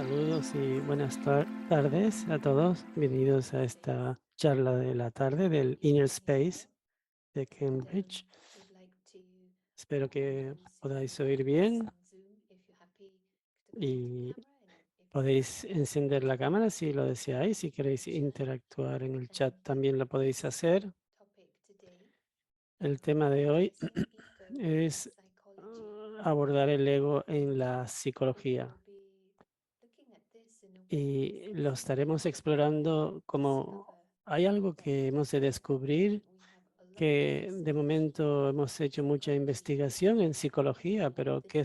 Saludos y buenas tardes a todos. Bienvenidos a esta charla de la tarde del Inner Space de Cambridge. Espero que podáis oír bien y podéis encender la cámara si lo deseáis. Si queréis interactuar en el chat también lo podéis hacer. El tema de hoy es abordar el ego en la psicología. Y lo estaremos explorando como hay algo que hemos de descubrir, que de momento hemos hecho mucha investigación en psicología, pero qué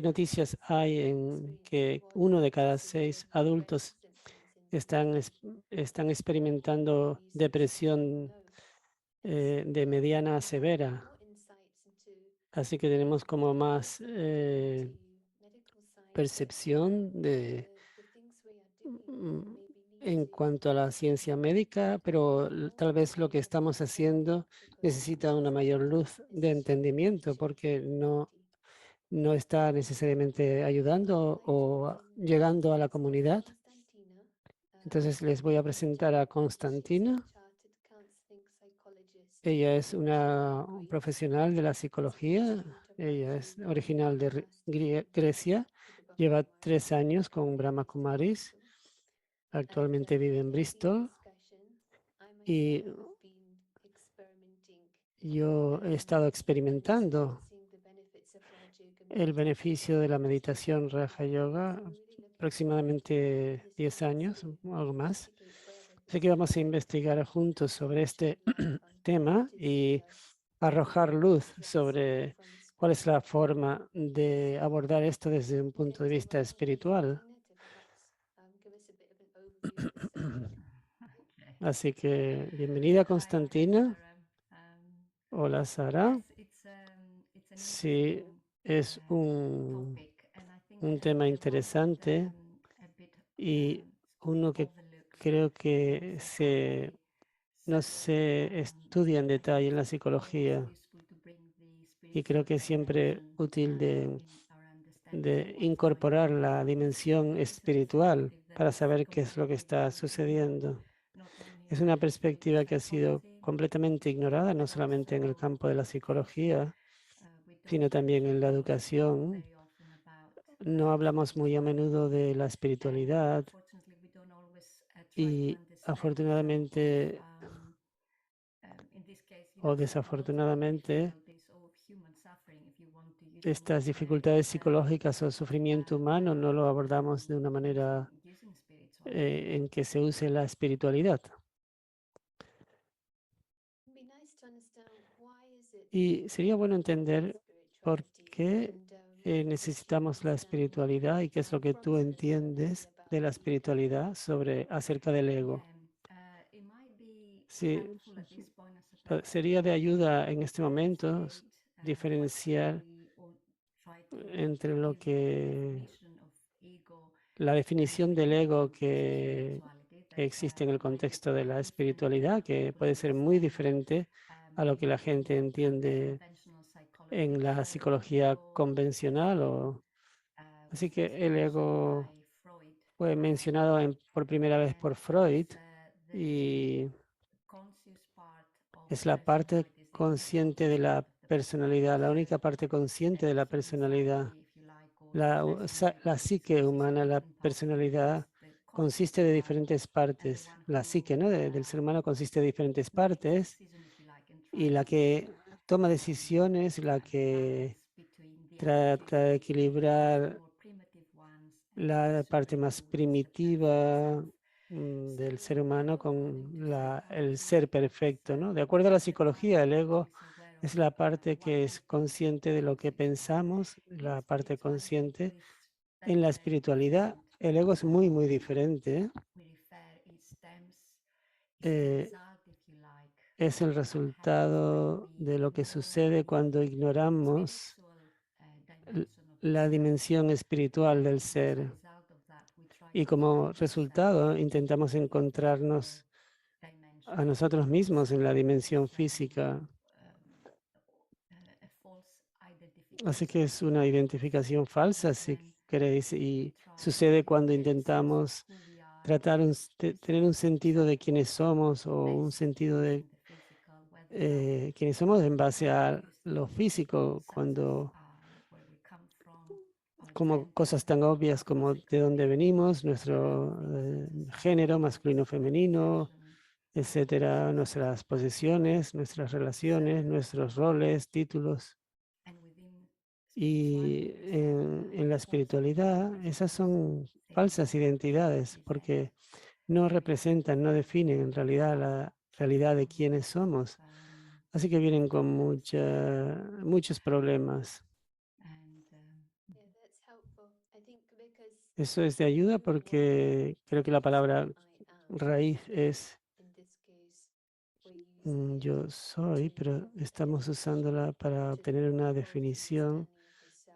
noticias hay en que 1 de cada 6 adultos están experimentando depresión de mediana a severa. Así que tenemos como más percepción de mm, en cuanto a la ciencia médica, pero tal vez lo que estamos haciendo necesita una mayor luz de entendimiento porque no está necesariamente ayudando o llegando a la comunidad. Entonces les voy a presentar a Constantina. Ella es una profesional de la psicología. Ella es original de Grecia. Lleva 3 años con Brahma Kumaris. Actualmente vive en Bristol. Y yo he estado experimentando el beneficio de la meditación Raja Yoga aproximadamente 10 años o algo más. Así que vamos a investigar juntos sobre este tema y arrojar luz sobre cuál es la forma de abordar esto desde un punto de vista espiritual. Okay. Así que bienvenida, Hi, Constantina. Sarah. Hola, Sara. Yes, it's an Sí, interesting es topic, and I think un tema the one that interesante a bit y uno que overlooked creo in que psychology. no So se estudia en I detalle think en la it's always psicología useful to bring the y creo spiritual que es siempre dimension útil in our understanding of de what's going incorporar on, la because dimensión it's a espiritual perspective that para is saber qué es lo que completely está ignored, sucediendo. not only Es in una the field of perspectiva que ha sido psychology, completamente ignorada, no but solamente en el also campo de la in education. psicología, We sino don't también en la really talk educación. very often about No hablamos muy a menudo spirituality, de la and espiritualidad unfortunately, we don't always try to y understand some of, afortunadamente in this case, o some of the desafortunadamente difficulties of human suffering, if you want to use the word estas correctly, dificultades psicológicas o sufrimiento humano no lo abordamos de una manera using spirituality. en que se use la espiritualidad. Y sería bueno entender por qué necesitamos la espiritualidad y qué es lo que tú entiendes de la espiritualidad sobre acerca del ego. Yeah, it might be Sí, helpful at this point, I suppose, sería de to ayuda en este momento differentiate what diferenciar we or try to entre lo give as a que definition of ego la definición del ego within que spirituality that existe en el might be contexto de quite la different espiritualidad, from que what we puede ser muy understand diferente a lo que la gente in entiende conventional psychology. en la So psicología ego convencional. Así was que first el mentioned ego by Freud, fue mencionado por primera vez por and Freud it's the y conscious part of es la parte personalities, the only consciente de conscious part la of the personalidad, la personality, única parte consciente de la human personalidad. psyche, if you like, or the La personality, psique consists of humana, la different parts, but it is personalidad, the conscious consiste de part diferentes and the partes. one La psique, who ¿no? Del ser humano consiste de diferentes makes partes decision, if you like, and y try la que to toma decisiones, la que balance between the trata de activities, the equilibrar more primitive ones, and the la parte más pseudo certain primitiva self. del So ser humano ego, according con to el psychology, ser is perfecto, ¿no? De acuerdo a la the part psicología, el who ego is aware of es la parte what que we es think, consciente de lo que consciously. pensamos, In la parte spirituality, what consciente. is En la very espiritualidad, different. el ego es muy, muy diferente. We refer it stems is the Eh, result, if you like, es el of what happens when resultado we de lo que ignore sucede the cuando ignoramos spiritual dimension of the la self, dimensión espiritual del and as a ser. result of that, we try Y to como find ourselves resultado, intentamos in the physical encontrarnos a dimension. nosotros mismos en la So dimensión it's física. a false Así que identification. es una identificación falsa Because when queréis, y sucede cuando intentamos tener un sentido de quiénes somos o un sentido de quiénes somos en base a lo físico, cuando como cosas tan obvias como de dónde venimos, nuestro género masculino, femenino, etcétera, nuestras posesiones, nuestras relaciones, nuestros roles, títulos. Y en la espiritualidad, esas son falsas identidades porque no representan, no definen en realidad la realidad de quiénes somos. Así que vienen con muchos problemas. Eso es de ayuda porque creo que la palabra raíz es yo soy, pero estamos usándola para obtener una definición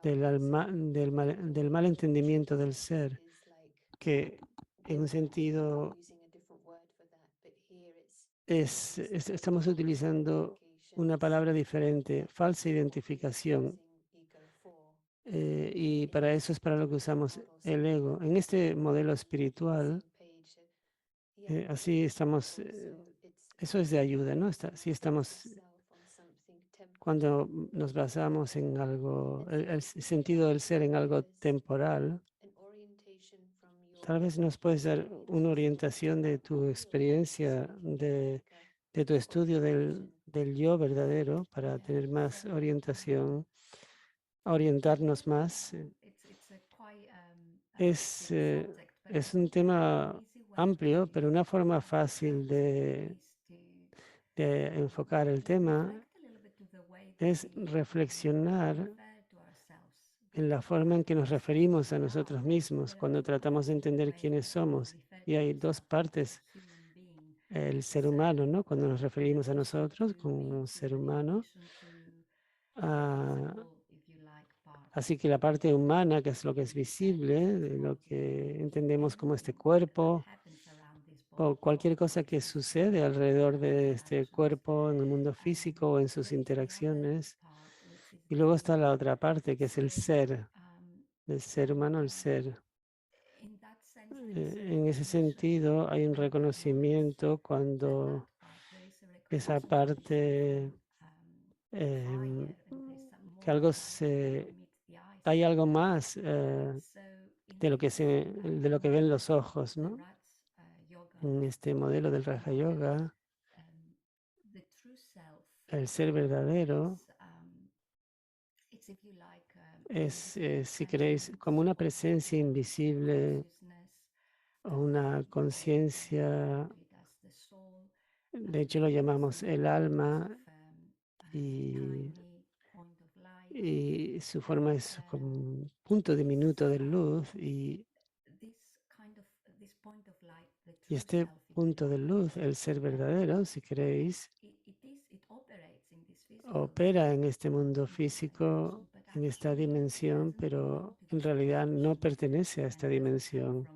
del mal entendimiento del ser, que en un sentido estamos utilizando una palabra diferente, falsa identificación. Y para eso es para lo que usamos el ego. En este modelo espiritual, así estamos, eso es de ayuda, ¿no? Sí estamos, cuando nos basamos en algo, el sentido del ser en algo temporal, tal vez nos puedes dar una orientación de tu experiencia, de tu estudio del yo verdadero para tener más orientación, orientarnos más. Es, es un tema amplio, pero una forma fácil de enfocar el tema es reflexionar en la forma en que nos referimos a nosotros mismos cuando tratamos de entender quiénes somos. Y hay dos partes, el ser humano, ¿no? Cuando nos referimos a nosotros como un ser humano. ah, Así que la parte humana, que es lo que es visible, de lo que entendemos como este cuerpo, o cualquier cosa que sucede alrededor de este cuerpo en el mundo físico o en sus interacciones. Y luego está la otra parte, que es el ser, del ser humano, el ser. En ese sentido, hay un reconocimiento cuando esa parte, em, que hay algo más de lo que ven los ojos, ¿no? En este modelo del Raja Yoga, el ser verdadero es, si queréis, como una presencia invisible o una conciencia, de hecho lo llamamos el alma, y, y su forma es como un punto diminuto de luz, y este punto de luz, el ser verdadero, si queréis, opera en este mundo físico, en esta dimensión, pero en realidad no pertenece a esta dimensión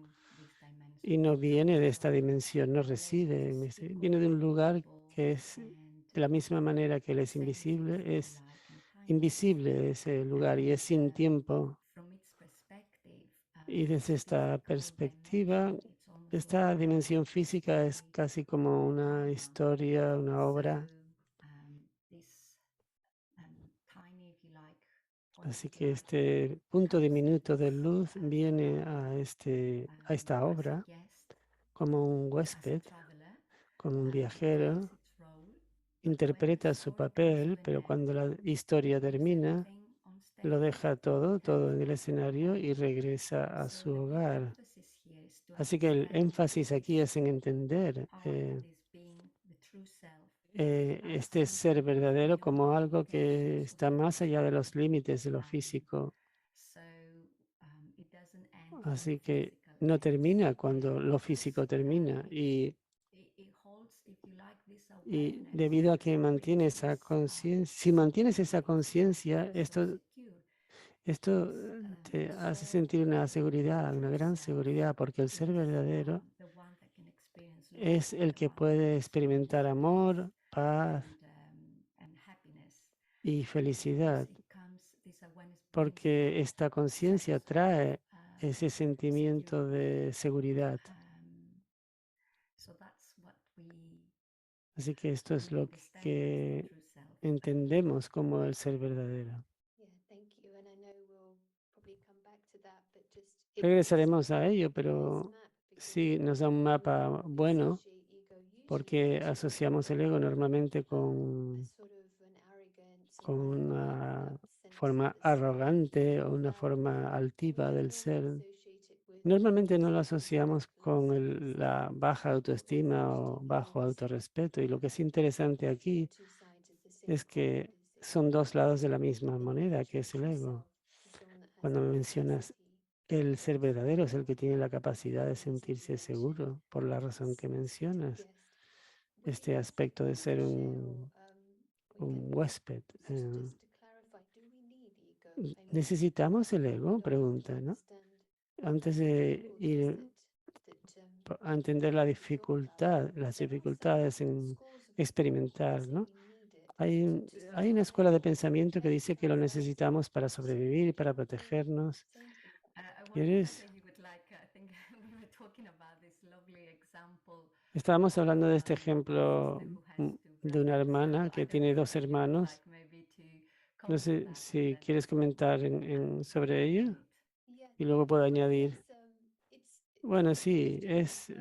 y no viene de esta dimensión, no reside viene de un lugar que es de la misma manera que él es invisible ese lugar y es sin tiempo. Y desde esta perspectiva, esta dimensión física es casi como una historia, una obra. Así que este punto diminuto de luz viene a esta obra como un huésped, como un viajero, interpreta su papel, pero cuando la historia termina, lo deja todo en el escenario y regresa a su hogar. Así que el énfasis aquí es en entender este ser verdadero como algo que está más allá de los límites de lo físico. Así que no termina cuando lo físico termina. Y debido a que mantiene esa conciencia, si mantienes esa conciencia, esto te hace sentir una seguridad, una gran seguridad, porque el ser verdadero es el que puede experimentar amor, paz y felicidad, porque esta conciencia trae ese sentimiento de seguridad. So that's what Así que esto es we lo understand as the que true self. entendemos como el ser verdadero. Regresaremos a ello, pero sí nos da un mapa bueno porque asociamos el ego normalmente con una forma arrogante o una forma altiva del ser. Normalmente no lo asociamos con la baja autoestima o bajo autorrespeto. Y lo que es interesante aquí es que son dos lados de la misma moneda, que es el ego. Cuando mencionas el ser verdadero es el que tiene la capacidad de sentirse seguro por la razón que mencionas. Este aspecto de ser un huésped. ¿Necesitamos el ego? Pregunta, ¿no? Antes de ir a entender las dificultades en experimentar, ¿no? Hay una escuela de pensamiento que dice que lo necesitamos para sobrevivir y para protegernos. One moment, ¿Quieres? if you would like, I think we were talking about this lovely example Estábamos of hablando de este a ejemplo sister who has to de una practice love. hermana I que don't know tiene if dos you would hermanos. like maybe to No comment on sé that, and si then quieres comentar sobre ello complete. y luego puedo añadir. Bueno, sí, es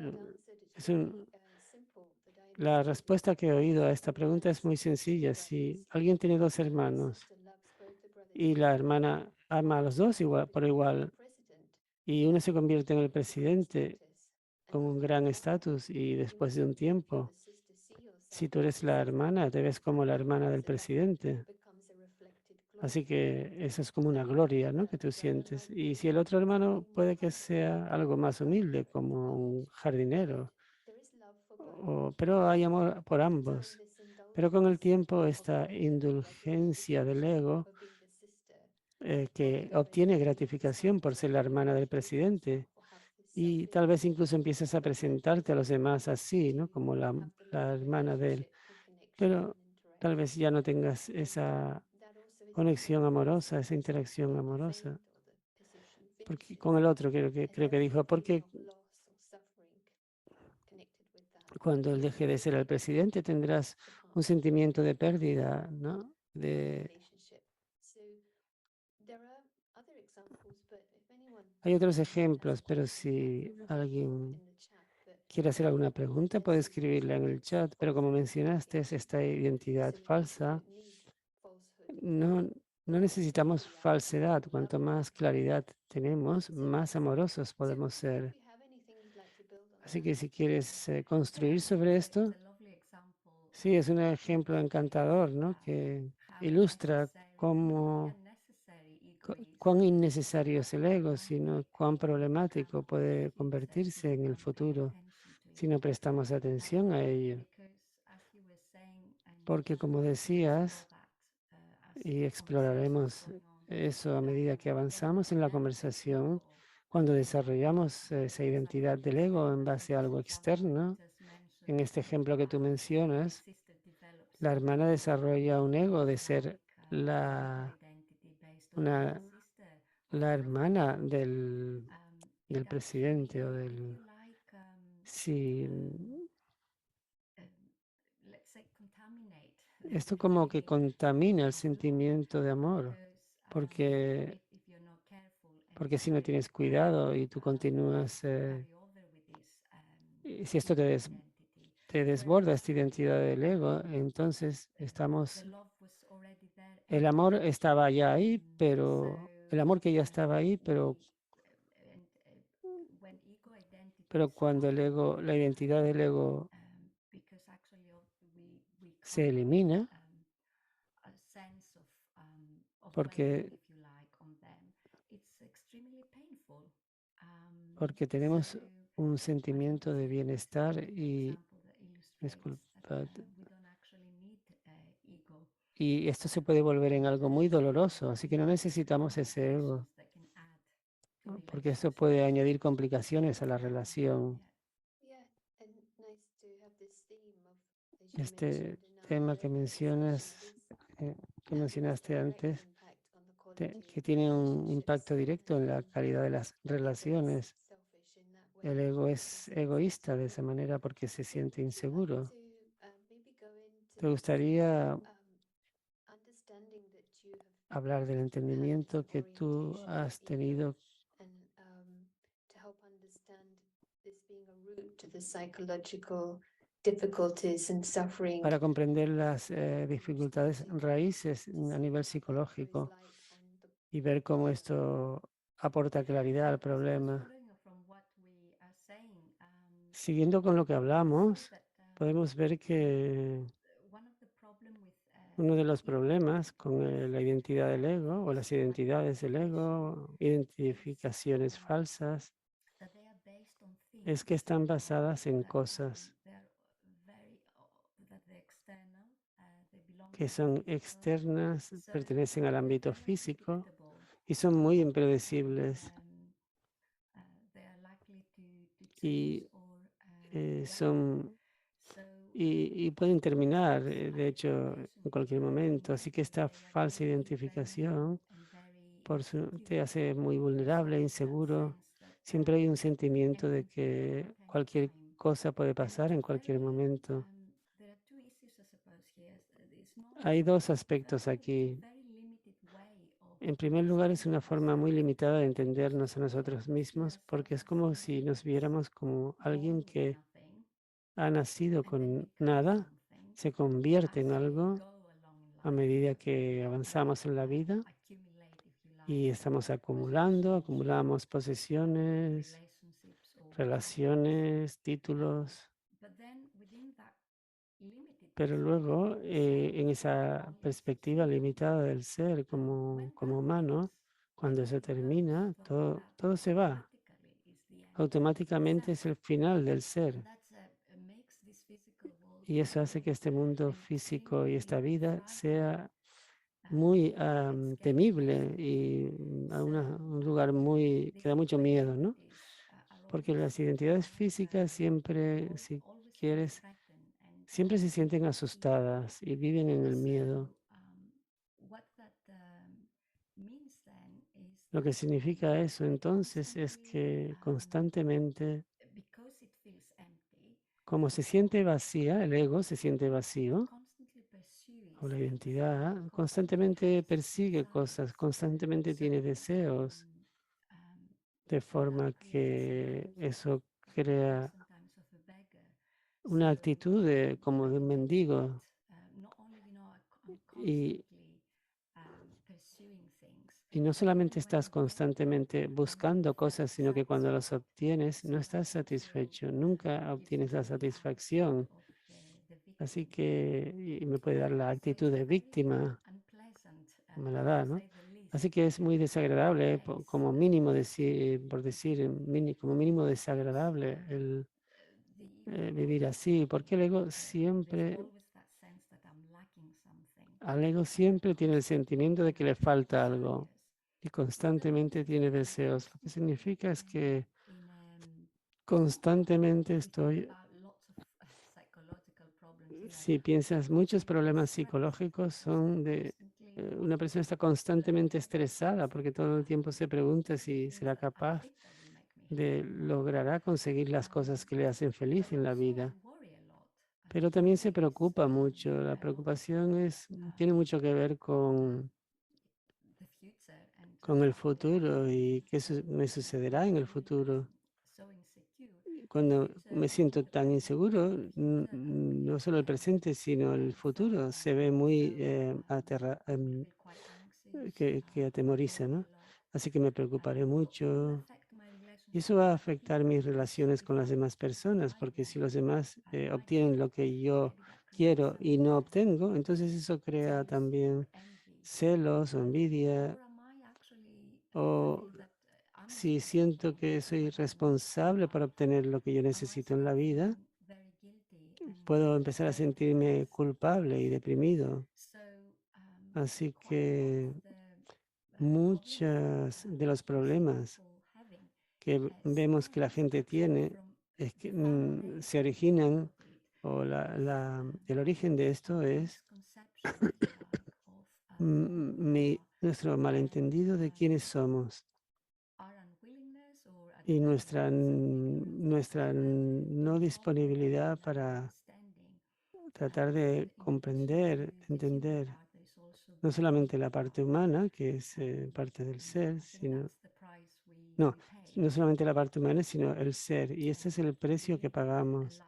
la respuesta que he oído a esta pregunta es muy sencilla. Si alguien tiene dos hermanos y la hermana ama a los dos igual, por igual y uno se convierte en el presidente con un gran estatus y después de un tiempo, si tú eres la hermana, te ves como la hermana del presidente. Así que eso es como una gloria, ¿no? Que tú sientes. Y si el otro hermano puede que sea algo más humilde, como un jardinero, pero hay amor por ambos. Pero con el tiempo, esta indulgencia del ego, que obtiene gratificación por ser la hermana del presidente, y tal vez incluso empieces a presentarte a los demás así, ¿no? Como la hermana de él. Pero tal vez ya no tengas esa conexión amorosa, esa interacción amorosa. Porque con el otro creo que dijo, porque cuando él deje de ser el presidente tendrás un sentimiento de pérdida, ¿no? Hay otros ejemplos, pero si alguien quiere hacer alguna pregunta, puede escribirla en el chat. Pero como mencionaste, es esta identidad falsa. No, no necesitamos falsedad. Cuanto más claridad tenemos, más amorosos podemos ser. Así que si quieres construir sobre It's esto, a lovely example sí, es un of ejemplo encantador, ¿no? Que ilustra not only unnecessary ego is, cuán innecesario es el ego, sino cuán problemático puede if you convertirse en el don't pay futuro attention to si it. no prestamos atención a ello. Because as you were saying, and Porque como we'll explore decías, that y as the conversation is exploraremos going on, eso a that medida que when we avanzamos en la develop this conversación, ego, cuando desarrollamos esa just like identidad you del were ego saying, en like in base a this algo example you externo, just en mentioned, este ejemplo que tú the mencionas, sister develops la hermana desarrolla un if ego you de like, ser an ego la, identity based on being una, a sister of the la hermana president. del It presidente o actually, if you del... like, Sí, um, let's say, contaminate esto the como que feeling contamina el of love, sentimiento de amor, because porque, if you're not careful and porque si no you tienes cuidado y tú continúas, carry over with this y si esto ego identity, te desborda where esta identidad del ego, entonces the estamos, love was already there el amor anyway. estaba ya ahí, So, pero el amor que ya estaba ahí, and when ego identity pero is cuando el gone, ego, la identidad del ego because actually we se come with elimina, a sense of well-being, porque, if you like, on them, it's extremely painful. porque So tenemos un I think sentimiento de it's a bienestar beautiful y, example that illustrates that disculpa, we don't actually need ego. y esto se puede volver en algo muy doloroso, así que no Need necesitamos ese ego, complications that can add to ¿no? Porque esto puede relationships. añadir complicaciones a la relación. Yeah. Este tema que mencionas, que mencionaste antes, que tiene un impacto directo en la calidad de las relaciones. El ego es egoísta de esa manera porque se siente inseguro. ¿Te gustaría hablar del entendimiento que tú has tenido para comprender las dificultades raíces a nivel psicológico y ver cómo esto aporta claridad al problema? Siguiendo con lo que hablamos, podemos ver que uno de los problemas con la identidad del ego o las identidades del ego, identificaciones falsas, es que están basadas en cosas que son externas, pertenecen al ámbito físico y son muy impredecibles y son y pueden terminar, de hecho, en cualquier momento. Así que esta falsa identificación te hace muy vulnerable, inseguro. Siempre hay un sentimiento de que cualquier cosa puede pasar en cualquier momento. Hay dos aspectos aquí. En primer lugar, es una forma muy limitada de entendernos a nosotros mismos, porque es como si nos viéramos como alguien que ha nacido con nada, se convierte en algo a medida que avanzamos en la vida y estamos acumulamos posesiones, relaciones, títulos, pero luego en esa perspectiva limitada del ser como humano, cuando eso termina, todo se va. Automáticamente es el final del ser. Y eso hace que este mundo físico y esta vida sea muy temible y un lugar que da mucho miedo, ¿no? Porque las identidades físicas siempre, si quieres, siempre se sienten asustadas y viven en el miedo. Lo que significa eso entonces es que constantemente, como se siente vacía, el ego se siente vacío, o la identidad, constantemente persigue cosas, constantemente tiene deseos, de forma que eso crea una actitud como de un mendigo. Y, y no solamente estás constantemente buscando cosas, sino que cuando las obtienes no estás satisfecho, nunca obtienes la satisfacción. Así que y me puede dar la actitud de víctima, me la da, ¿no? Así que es muy desagradable, como mínimo decir, por decir, como mínimo desagradable el vivir así, porque al ego siempre tiene el sentimiento de que le falta algo y constantemente tiene deseos. Lo que significa es que constantemente estoy, si piensas, muchos problemas psicológicos son de una persona está constantemente estresada porque todo el tiempo se pregunta si será capaz logrará conseguir las cosas que le hacen feliz en la vida. Pero también se preocupa mucho. La preocupación tiene mucho que ver con el futuro y qué me sucederá en el futuro. Cuando me siento tan inseguro, no solo el presente, sino el futuro se ve muy que atemoriza, ¿no? Así que me preocuparé mucho. Y eso va a afectar mis relaciones con las demás personas, porque si los demás obtienen lo que yo quiero y no obtengo, entonces eso crea también celos o envidia, o si siento que soy responsable para obtener lo que yo necesito en la vida, puedo empezar a sentirme culpable y deprimido. Así que muchos de los problemas que vemos que la gente tiene es que se originan, o el origen de esto es nuestro malentendido de quiénes somos y nuestra no disponibilidad para tratar de comprender, entender no solamente la parte humana, que es parte del ser, sino, no, no solamente la parte humana, sino el ser. Y ese es el precio que pagamos.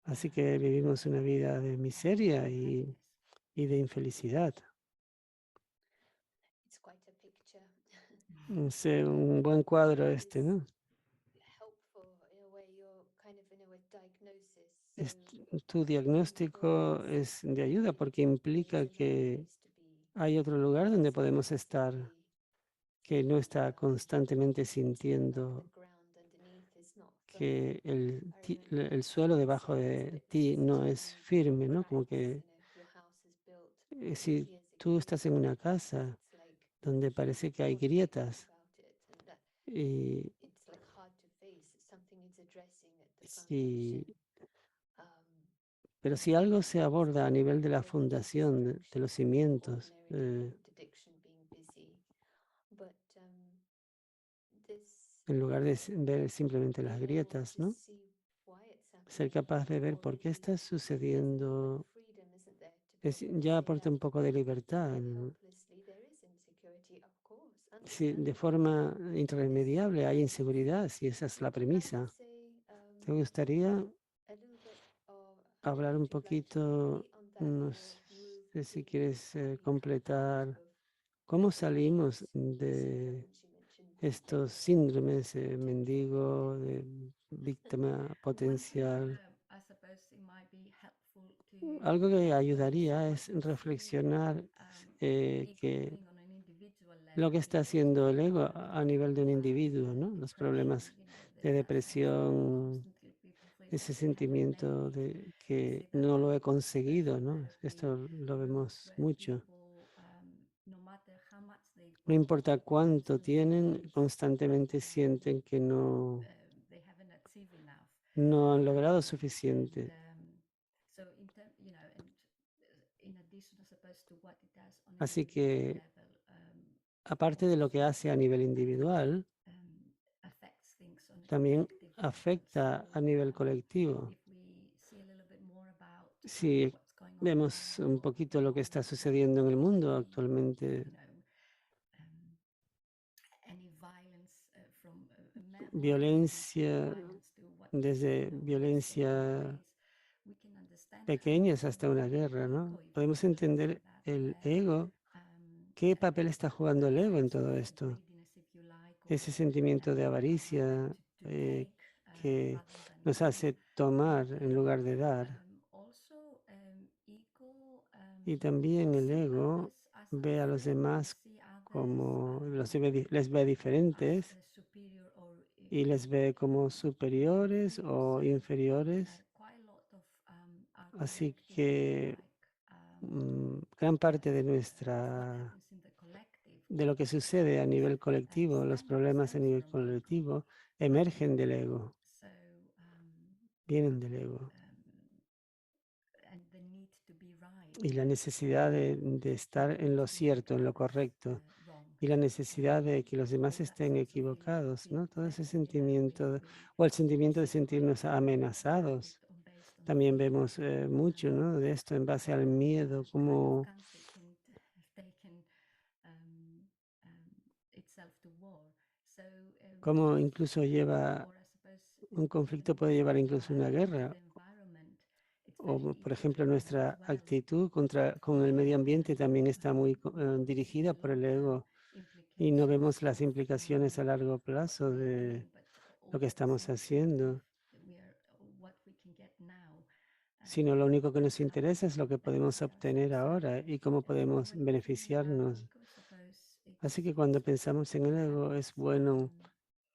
Así que vivimos una vida de miseria y de infelicidad. Un buen cuadro este, ¿no? Tu diagnóstico es de ayuda porque implica que hay otro lugar donde podemos estar que no está constantemente sintiendo que el suelo debajo de ti no es firme, ¿no? Como que si tú estás en una casa donde parece que hay grietas y si, pero si algo se aborda a nivel de la fundación, de los cimientos, en lugar de ver simplemente las grietas, ¿no? Ser capaz de ver por qué está sucediendo, ya aporta un poco de libertad. Si de forma irremediable hay inseguridad, si esa es la premisa. ¿Te gustaría hablar un poquito, no sé si quieres completar, cómo salimos de estos síndromes, mendigo, de víctima potencial? Algo que ayudaría es reflexionar que lo que está haciendo el ego a nivel de un individuo, ¿no? Los problemas de depresión, ese sentimiento de que no lo he conseguido, ¿no? Esto lo vemos mucho. No importa cuánto tienen, constantemente sienten que no han logrado suficiente. Así que, aparte de lo que hace a nivel individual, también afecta a nivel colectivo. Si vemos un poquito lo que está sucediendo en el mundo actualmente, violencia, desde violencia pequeñas hasta una guerra, ¿no? Podemos entender el ego, qué papel está jugando el ego en todo esto. Ese sentimiento de avaricia que nos hace tomar en lugar de dar. Y también el ego ve a los demás como les ve diferentes y les ve como superiores o inferiores. Así que gran parte de lo que sucede a nivel colectivo, los problemas a nivel colectivo, emergen del ego, vienen del ego. Y la necesidad de estar en lo cierto, en lo correcto, y la necesidad de que los demás estén equivocados, ¿no? Todo ese sentimiento, o el sentimiento de sentirnos amenazados. También vemos mucho, ¿no? De esto en base al miedo, como incluso un conflicto puede llevar incluso una guerra. O, por ejemplo, nuestra actitud con el medio ambiente también está muy dirigida por el ego y no vemos las implicaciones a largo plazo de lo que estamos haciendo, sino lo único que nos interesa es lo que podemos obtener ahora y cómo podemos beneficiarnos. Así que cuando pensamos en el ego es bueno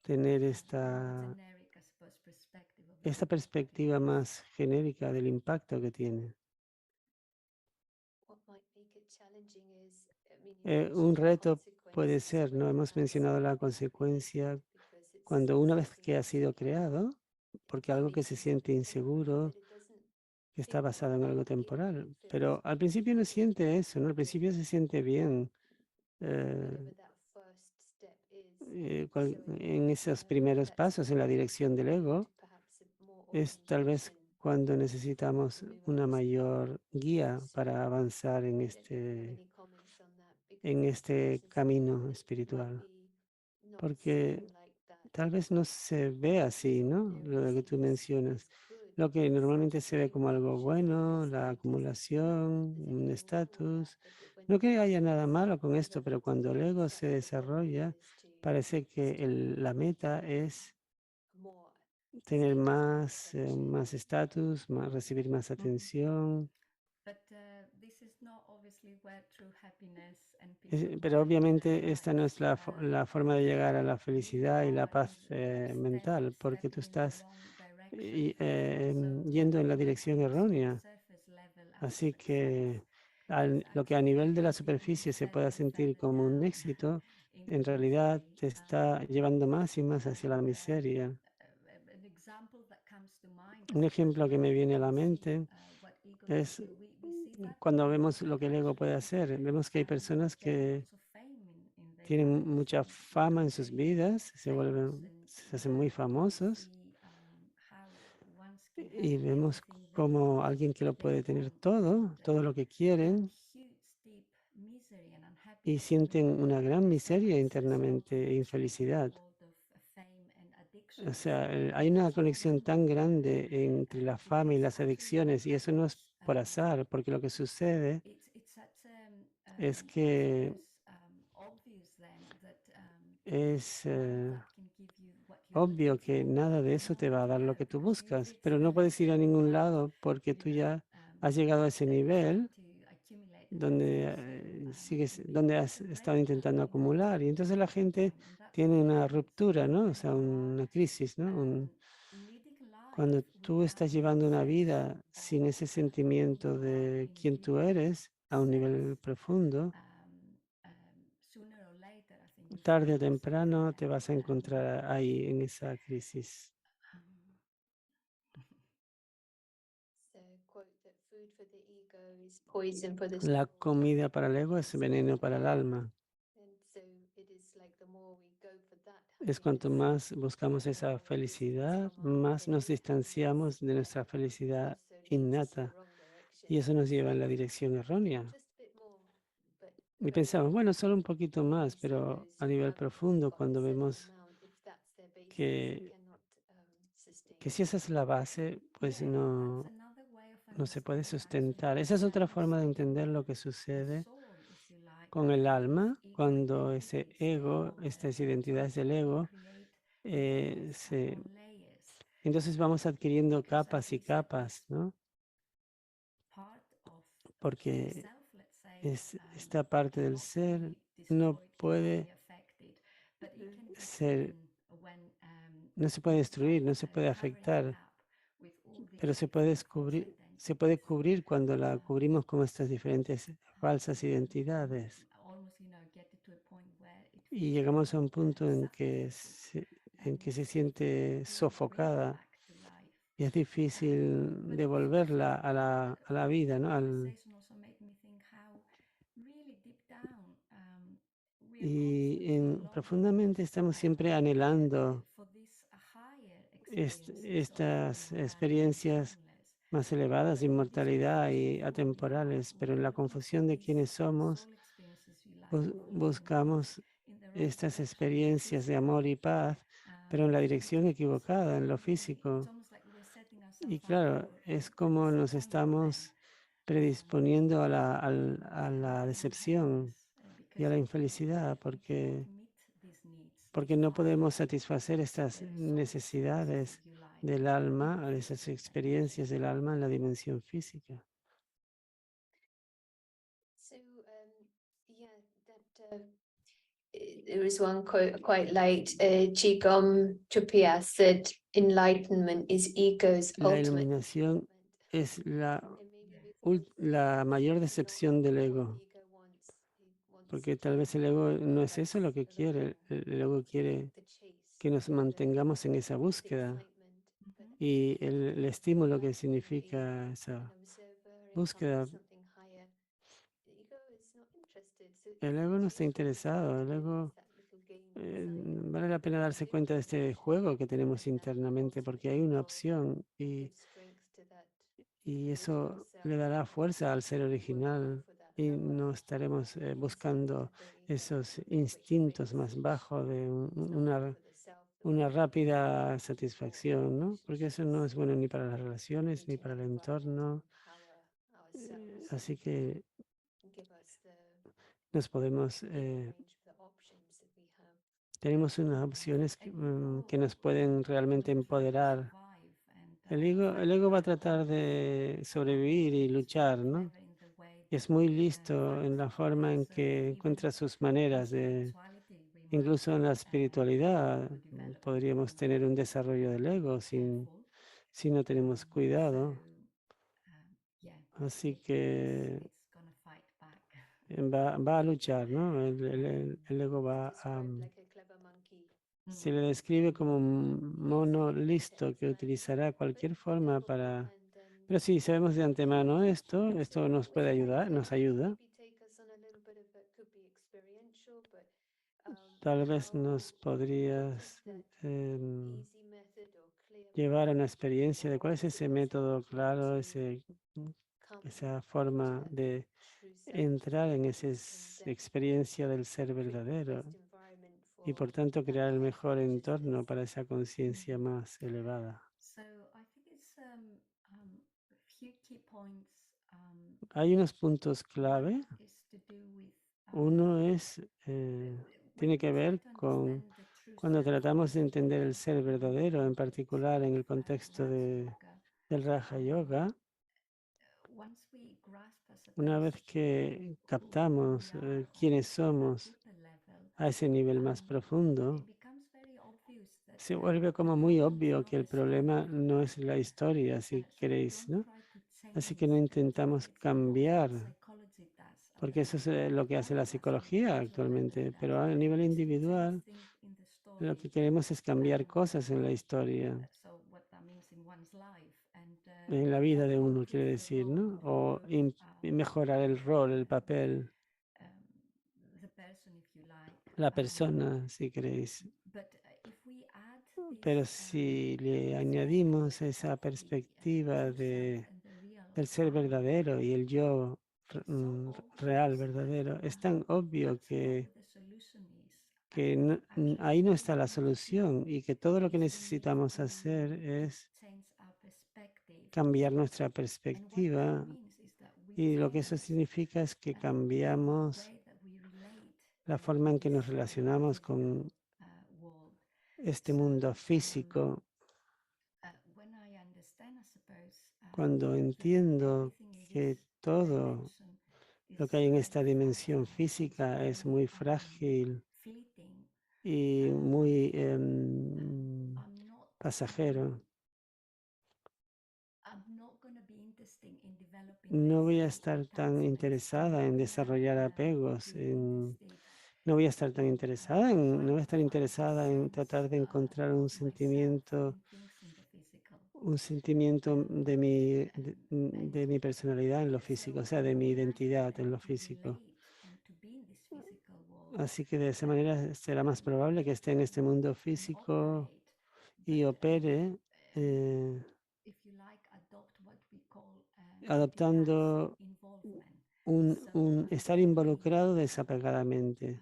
tener esta perspectiva más genérica del impacto que tiene. Un reto puede ser, no hemos mencionado la consecuencia cuando una vez que ha sido creado, porque algo que se siente inseguro, que está basado en algo temporal, pero al principio no siente eso, ¿no? Al principio se siente bien, eh, en esos primeros pasos en la dirección del ego, es tal vez cuando necesitamos una mayor guía para avanzar en este camino espiritual. Porque tal vez no se ve así, ¿no? Lo que tú mencionas. Lo que normalmente se ve como algo bueno, la acumulación, un estatus. No que haya nada malo con esto, pero cuando el ego se desarrolla, parece que la meta es tener más estatus, recibir más Mhm. atención. But this is not obviously where true happiness and peace of Pero mind obviamente esta no lies. es la forma de llegar a la We felicidad y la are paz mental, porque tú stepping in the estás wrong direction. So yendo en la like dirección on this errónea. surface level as Así success, que it's lo que a nivel actually de la making you superficie se pueda settle sentir further como un down éxito, en into realidad misery. te está llevando más y más hacia la miseria. An example that comes to mind Un is ejemplo que me viene a when la we see mente what ego can es do. We see that cuando vemos people lo que el ego puede actually hacer. Vemos que hay personas gain que lots of fame in their tienen lives mucha and fama become en sus very vidas, famous, and se hacen muy we famosos see how ones can have y vemos everything como that alguien que lo they puede tener want, todo, and todo lo que that quieren, huge deep misery and y unhappiness sienten una gran underneath miseria is result internamente e actually from a infelicidad. lot of fame and O addictions. sea, hay una So conexión tan grande entre la fama y this las actually adicciones, y eso no es happens. por azar, porque lo que sucede It's such es que obvious then that es none of that can give you what you're looking obvio que for, nada de eso nor te va a can dar lo help que tú because buscas, it's pero no puedes ir a your ningún path, lado porque you tú know, ya has llegado a ese that you're trying nivel to accumulate and donde achieve. So donde it's has a estado great intentando reminder acumular, y entonces la gente and that's tiene what una happens ruptura, ¿no? O when sea, you are una crisis, ¿no? leading life Cuando tú without estás llevando una sense vida of sin ese who sentimiento you are de in quién tú deep eres a un self. nivel profundo, Sooner or later, I think you tarde find o yourself temprano there. te vas a encontrar ahí en esa crisis. Um, La comida para el ego es veneno para el alma. Es cuanto más buscamos esa felicidad, más nos distanciamos de nuestra felicidad innata. Y eso nos lleva en la dirección errónea. Y pensamos, bueno, solo un poquito más, pero a nivel profundo, cuando vemos que, que si esa es la base, pues yeah, that's no, another way of no se puede understanding sustentar. actually Esa es otra forma de entender demonstrating lo que the sucede soul, if you like, con el this alma, ego cuando ese identity ego, still estas trying identidades del to ego, create eh, layers se, upon layers. entonces vamos adquiriendo Because as capas y we said, capas, this ¿no? part of the Porque self, let's say, esta parte del cannot ser be no destroyed, cannot be puede affected, but it can be ser, hidden when no se puede we destruir, start no se puede covering it afectar, up with all pero these different false se puede identities. cubrir cuando la Um, cubrimos con estas diferentes falsas and identidades. almost, get it to a point where it Y feels llegamos a almost un punto suffocating, en que and se difficult to siente bring it sofocada back to life. y es difícil But devolverla a la vida, that ¿no? conversation also made me think how really deep down we are Y constantly longing profundamente estamos siempre anhelando for this higher experiences of estas immortality and experiencias timeless. más elevadas de But in this inmortalidad confusion, y atemporales, pero we en are la looking for confusión de these quiénes somos, soul experiences, we like, or longing buscamos in the wrong estas direction in the experiencias de physical. amor y paz, pero en la dirección So equivocada, en lo it's físico. almost like we're setting ourselves Y up claro, es for como nos disappointment estamos um, predisponiendo a la and decepción unhappiness y a because la infelicidad, we cannot meet these needs, porque these no podemos higher satisfacer estas soul experiences, if necesidades you like, del in alma, the esas physical dimension. experiencias del alma en la dimensión física. There was one quote quite late. Qigong Trippias said, "Enlightenment is ego's La ultimate iluminación fulfillment." es And maybe with all la mayor this, not decepción del what the ego, ego wants. It wants porque tal vez el ego no es eso lo drugs que of the quiere, will, el ego quiere the chase, que nos mantengamos en esa the búsqueda, excitement. But Mhm. y el estímulo que enlightenment, significa an esa observer, búsqueda, something higher. The ego is not interested. So El ego no está interesado, el ego vale la pena darse cuenta de este juego que tenemos internamente porque hay una opción y eso le dará fuerza al ser original y no estaremos buscando esos instintos más bajos de una rápida satisfacción, ¿no? Porque eso no es bueno ni para las relaciones ni para el entorno. Así que nos podemos, tenemos unas opciones que nos pueden realmente empoderar. El ego va a tratar de sobrevivir y luchar, ¿no? Es muy listo en la forma en que encuentra sus maneras de, incluso en la espiritualidad, podríamos tener un desarrollo del ego si no tenemos cuidado. Así que va a luchar, ¿no? El ego va a... Se le describe como un mono listo que utilizará cualquier forma para... Pero sí, sabemos de antemano esto nos puede ayudar, nos ayuda. Tal vez nos podrías llevar a una experiencia de cuál es ese método claro, esa forma de entrar en esa experiencia del ser verdadero y por tanto crear el mejor entorno para esa conciencia más elevada. Hay unos puntos clave. Uno tiene que ver con cuando tratamos de entender el ser verdadero, en particular en el contexto del Raja Yoga. Una vez que captamos quiénes somos a ese nivel más profundo, se vuelve como muy obvio que el problema no es la historia, si queréis, ¿no? Así que no intentamos cambiar, porque eso es lo que hace la psicología actualmente, pero a nivel individual lo que queremos es cambiar cosas en la historia, en la vida de uno, quiere decir, ¿no? O mejorar el rol, el papel, la persona, si queréis. Pero si le añadimos esa perspectiva del ser verdadero y el yo real, verdadero, es tan obvio que ahí no está la solución y que todo lo que necesitamos hacer es cambiar nuestra perspectiva. Y lo que eso significa es que cambiamos la forma en que nos relacionamos con este mundo físico. Cuando entiendo que todo lo que hay en esta dimensión física es muy frágil y muy pasajero, no voy a estar tan interesada en desarrollar apegos, no voy a estar tan interesada no voy a estar interesada en tratar de encontrar un sentimiento de mi personalidad en lo físico, o sea, de mi identidad en lo físico. Así que de esa manera será más probable que esté en este mundo físico y opere adoptando estar involucrado desapegadamente.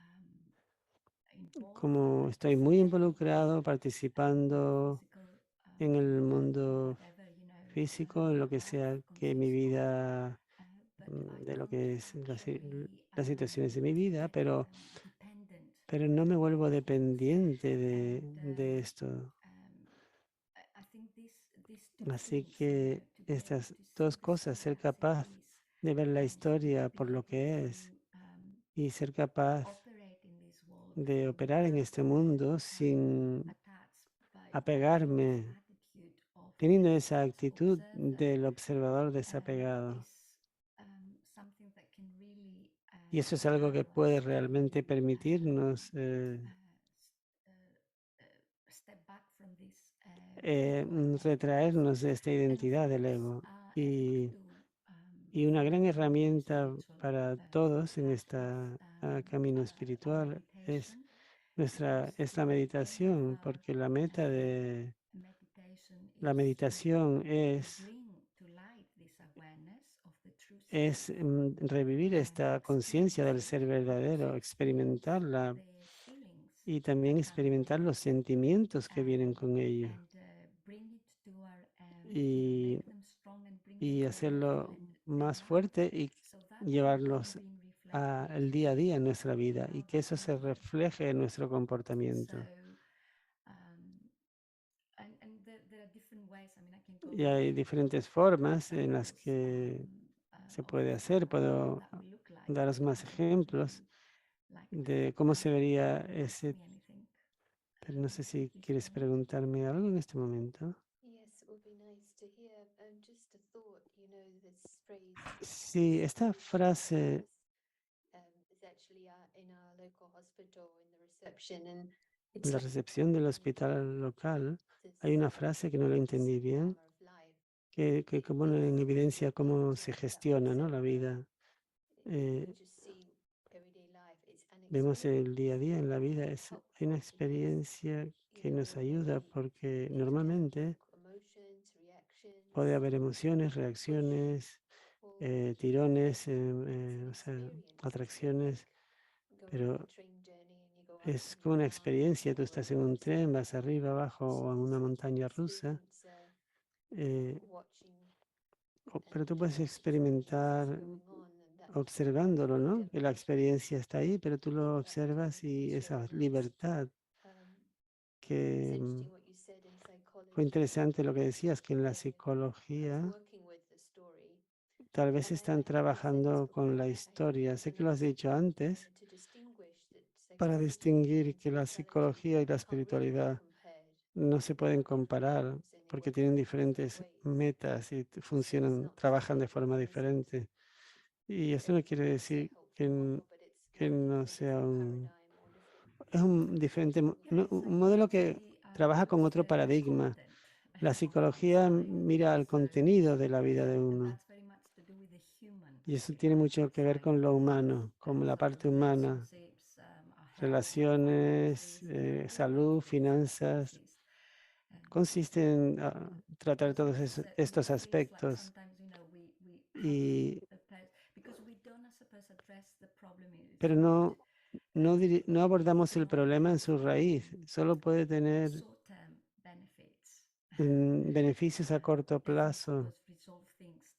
Como estoy muy involucrado participando en el mundo físico, en lo que sea que mi vida, de lo que es las situaciones de mi vida, pero no me vuelvo dependiente de esto. Así que estas dos cosas, ser capaz de ver la historia por lo que es y ser capaz de operar en este mundo sin apegarme, teniendo esa actitud del observador desapegado. Y eso es algo que puede realmente permitirnos retraernos de esta identidad del ego Y una gran herramienta spiritual para todos en path este of camino our espiritual es meditation, es la because if meditación, porque la meta de meditation la is meditación to bring to light this awareness of the true es self revivir and esta conciencia experience del it, ser but verdadero, also experimentarla the feelings y that también come with experimentar it, los sentimientos que vienen con ello and bring it to our y, make them strong and bring them y to our hacerlo everyday más life, fuerte y so that way it can llevarlos be reflected al día a día en nuestra in vida y how que we eso se behave. refleje en nuestro So comportamiento. there are different ways. I mean, I can go Y hay into diferentes formas en las examples que se of puede hacer. how Puedo that will look like, but daros más would ejemplos you like to de cómo se vería ask ese, me anything pero no sé si quieres before? preguntarme algo en este momento. Yes, it would be nice to hear. Just a thought, this phrase, Sí, esta frase, is actually in our local hospital in the reception, and en it's la like recepción del hospital local, this, hay una frase que no la this entendí bien, armor of life. que pone en evidencia cómo se gestiona, ¿no?, la vida. We Eh, just see everyday life. It's an Vemos el día a día en la experience vida, that's hay una helpful because, experiencia que nos ayuda porque it can normalmente evoke emotions, puede reactions, haber emociones, push, reacciones, pull. tirones, It's an o sea, experience. It's a bit atracciones, like going on a pero train journey and you go up es and como una down and experiencia. Tú estás en un forward. tren, vas arriba, abajo o en So una you can montaña rusa, experience eh, watching pero tú and puedes situations as experimentar going on, and that can be quite observándolo, ¿no? Que la freedom experiencia está ahí, pero tú in lo that observas y esa experience. libertad Um, it's que interesting what you said in fue psychology. interesante lo que decías, que en la I was psicología working with the story, tal vez and están I think I've said this trabajando con before. la I think historia. it's Sé a que lo has nice dicho antes, to distinguish that para psychology distinguir and que la spirituality psicología y la can't really be espiritualidad compared. no se They pueden have different comparar aims and they porque work in tienen different diferentes ways. metas y So it's funcionan, not to trabajan say de that forma one isn't, diferente. Y eso no quiere it's a decir que, helpful model, but it's que working no in a sea different paradigm or different es un diferente, Yeah, un modelo que psychology trabaja con looks otro very at paradigma. content La of our psicología time. mira al So, contenido de la vida de and uno. that's very much to do with the human Y eso tiene mucho que ver side con of lo life. humano, con la So parte humana, relationships, our health, our relaciones, finances, everything salud, fits into finanzas. this. Consiste en tratar So todos estos basically, it's like aspectos sometimes we have y, because we don't, I suppose, address the problem in its pero root. no abordamos Can el only problema en have su raíz. Solo puede tener short-term benefits. beneficios a corto Doesn't, plazo suppose, resolve things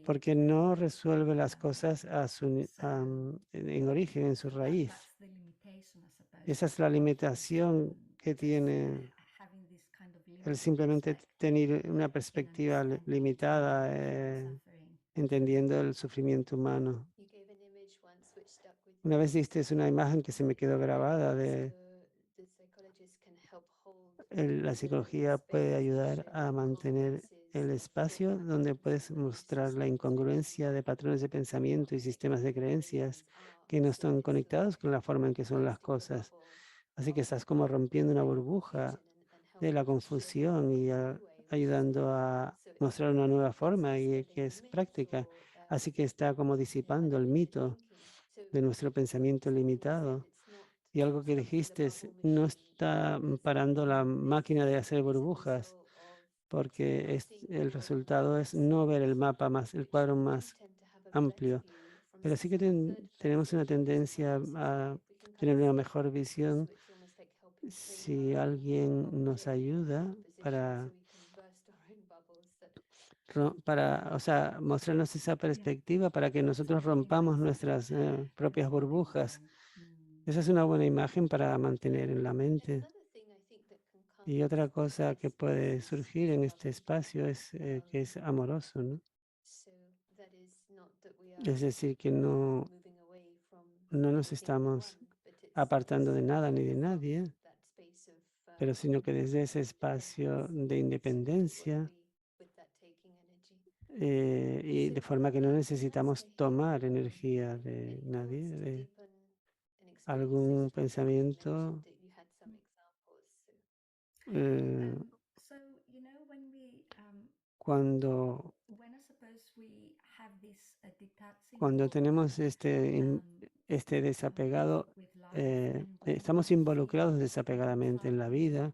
porque to their no root. resuelve las cosas So en origen, en su raíz. that's the limitation, I suppose, Esa of es la is limitación que just tiene having this kind of el limited simplemente perspective tener una in perspectiva understanding limitada, human suffering. entendiendo el sufrimiento humano. You gave an image once which stuck with Una me. vez diste una imagen que se me quedó grabada de The psychologist can help hold la the psicología puede space to ayudar show a mantener incongruences el of thought espacio donde patterns puedes and belief mostrar la systems incongruencia de patrones de that pensamiento y aren't sistemas de connected with creencias things are. que no So están it's conectados like con la forma en que son las bursting the cosas. bubble Así que of estás como rompiendo una burbuja confusion and de la helping to show confusión y a new way, which is ayudando a so it's mostrar una nueva it's forma y que dispelling the es myth práctica. or Así que está como disipando el limited mito thinking. So de nuestro pensamiento something you said, limitado. it's not Y algo que stopping the dijiste es, bubble no machine. está parando la máquina de hacer It's a burbujas, result of porque not seeing the el world in resultado es no ver el pixels, mapa más, el which cuadro we do más tend to have a better amplio. view from Pero sí que third tenemos person una views of tendencia others. a If we can kind tener of una see mejor visión so it's almost like helping train our si own alguien nos objective ayuda position so we can burst our own bubbles. o sea, mostrarnos esa Yeah, perspectiva para que that's a nosotros really rompamos nice nuestras propias visual in burbujas. mind. Esa es una buena imagen para mantener en la And mente. another thing I think that can come Y otra into cosa que this puede space surgir is en este loving. espacio es que es amoroso, ¿no? So that is not that we Es are decir, que moving away from no nos anything or estamos anyone, but it's apartando de nada ni de from nadie, that space of pero sino que desde ese espacio independence. de So we do what independencia we with that taking energy. y So de forma que no it'd be nice to necesitamos hear tomar energía de any nadie, thoughts to de deepen an experience as algún you mentioned pensamiento. that you had some examples. So eh, So when we Cuando when I suppose we have Cuando tenemos este desapegado, estamos involucrados desapegadamente en la vida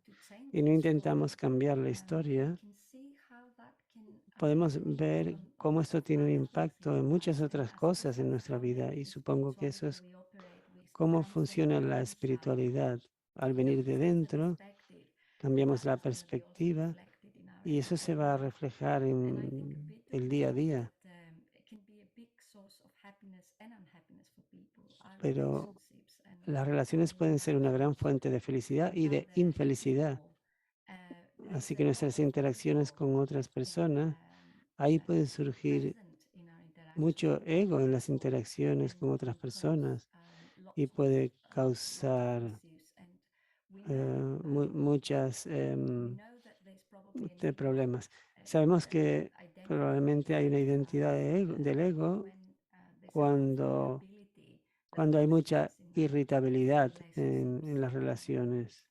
y no intentamos cambiar la historia, podemos ver cómo esto tiene un impacto en muchas otras cosas en nuestra vida, y supongo que eso es cómo funciona la espiritualidad. Al venir de dentro, cambiamos la perspectiva y eso se va a reflejar en el día a día. Pero las relaciones pueden ser una gran fuente de felicidad y de infelicidad. Así que nuestras interacciones con otras personas, ahí puede surgir mucho ego en las interacciones con otras personas y puede causar muchas problemas. Sabemos que probablemente hay una identidad del ego cuando hay mucha irritabilidad en las relaciones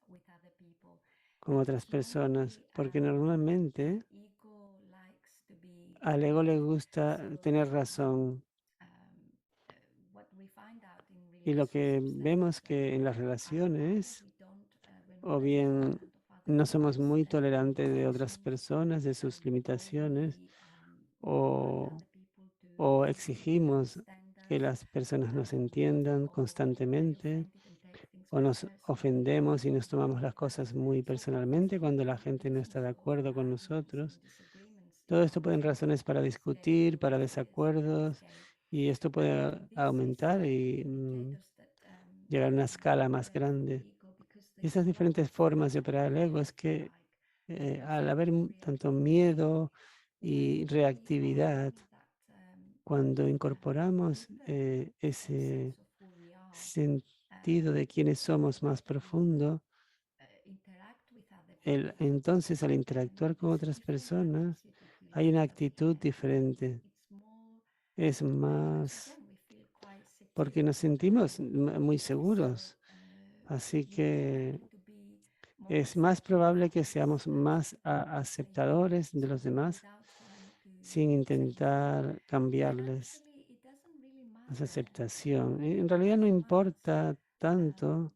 con otras personas, porque normalmente al ego le gusta tener razón. Y lo que vemos que en las relaciones, o bien no somos muy tolerantes de otras personas, de sus limitaciones, o exigimos que las personas nos entiendan constantemente, o nos ofendemos y nos tomamos las cosas muy personalmente cuando la gente no está de acuerdo con nosotros. Todo esto pueden razones para discutir, para desacuerdos, y esto puede aumentar y llegar a una escala más grande. Y esas diferentes formas de operar el ego es que al haber tanto miedo y reactividad, cuando incorporamos ese sentido de quiénes somos más profundo, entonces al interactuar con otras personas hay una actitud diferente. Es más porque nos sentimos muy seguros. Así que es más probable que seamos más aceptadores de los demás sin intentar cambiarles esa aceptación. En realidad no importa tanto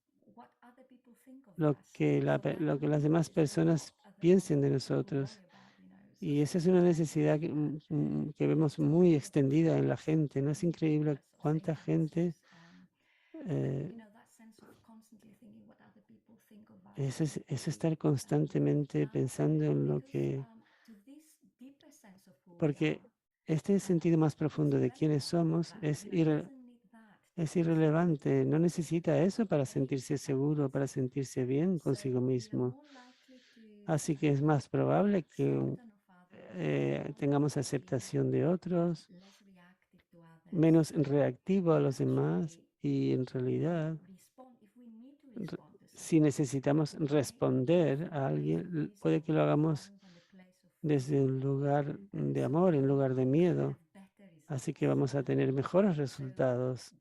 lo que las demás personas piensen de nosotros. Y esa es una necesidad que vemos muy extendida en la gente. ¿No es increíble cuánta gente eh, es estar constantemente pensando en lo que... Porque este sentido más profundo de quiénes somos es irrelevante. No necesita eso para sentirse seguro, para sentirse bien consigo mismo. Así que es más probable que tengamos aceptación de otros, menos reactivo a los demás, y en realidad, si necesitamos responder a alguien, puede que lo hagamos desde un lugar de amor en lugar de miedo. Así que vamos a tener mejores resultados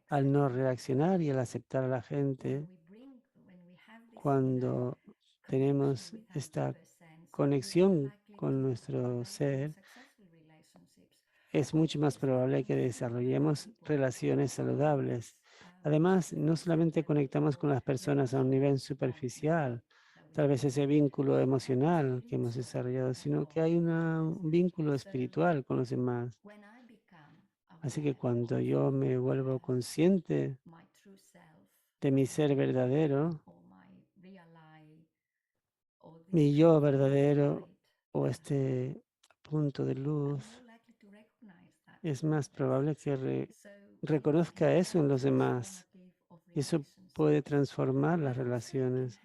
al no reaccionar y al aceptar a la gente. Cuando tenemos esta conexión con nuestro ser, es mucho más probable que desarrollemos relaciones saludables. Además, no solamente conectamos con las personas a un nivel superficial, tal vez ese vínculo emocional que hemos desarrollado, sino que hay un vínculo espiritual con los demás. Así que cuando yo me vuelvo consciente de mi ser verdadero, mi yo verdadero, o este punto de luz, es más probable que reconozca eso en los demás. Y eso puede transformar las relaciones,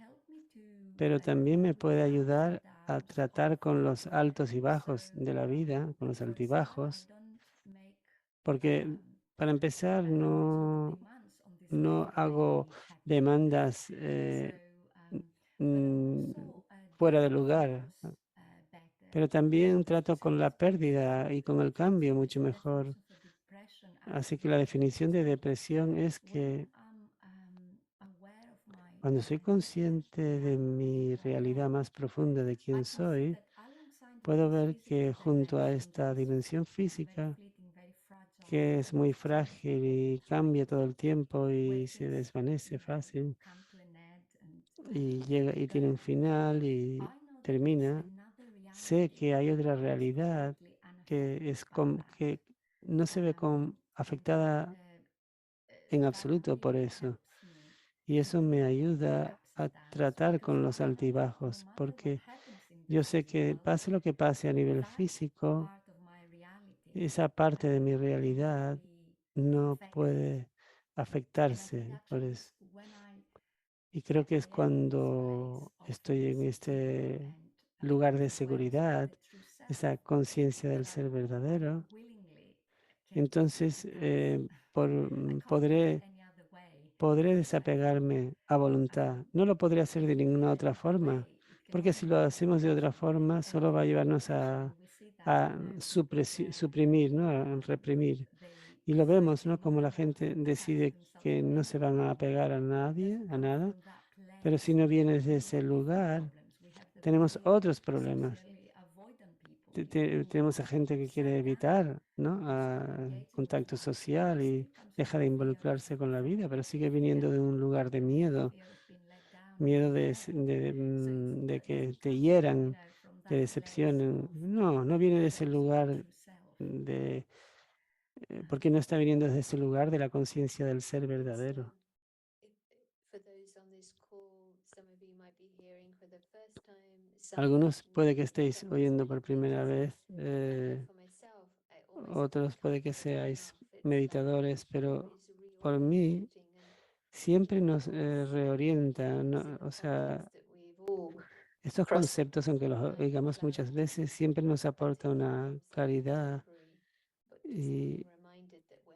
pero también me puede ayudar a tratar con los altos y bajos de la vida, con los altibajos, porque para empezar no hago demandas mm, fuera de lugar, pero también trato con la pérdida y con el cambio mucho mejor. Así que la definición de depresión es que cuando soy consciente de mi realidad más profunda, de quién soy, puedo ver que junto a esta dimensión física, que es muy frágil y cambia todo el tiempo y se desvanece fácil y llega y tiene un final y termina, sé que hay otra realidad que es que no se ve afectada en absoluto por eso. Y eso me ayuda a tratar con los altibajos, porque yo sé que pase lo que pase a nivel físico, esa parte de mi realidad no puede afectarse por eso. Y creo que es cuando estoy en este lugar de seguridad, esa conciencia del ser verdadero, entonces podré desapegarme a voluntad. No lo podré hacer de ninguna otra forma, porque si lo hacemos de otra forma, solo va a llevarnos a suprimir, ¿no? A reprimir. Y lo vemos, ¿no? Como la gente decide que no se van a apegar a nadie, a nada, pero si no vienes de ese lugar, tenemos otros problemas. Tenemos a gente que quiere evitar, ¿no? Contacto social y deja de involucrarse con la vida, pero sigue viniendo de un lugar de miedo, miedo de que te hieran, te decepcionen. No, no viene de ese lugar de, porque no está viniendo desde ese lugar de la conciencia del ser verdadero. Algunos puede que estéis oyendo por primera vez, otros puede que seáis meditadores, pero por mí siempre nos reorienta, ¿no? O sea, estos conceptos, aunque los oigamos muchas veces, siempre nos aporta una claridad y,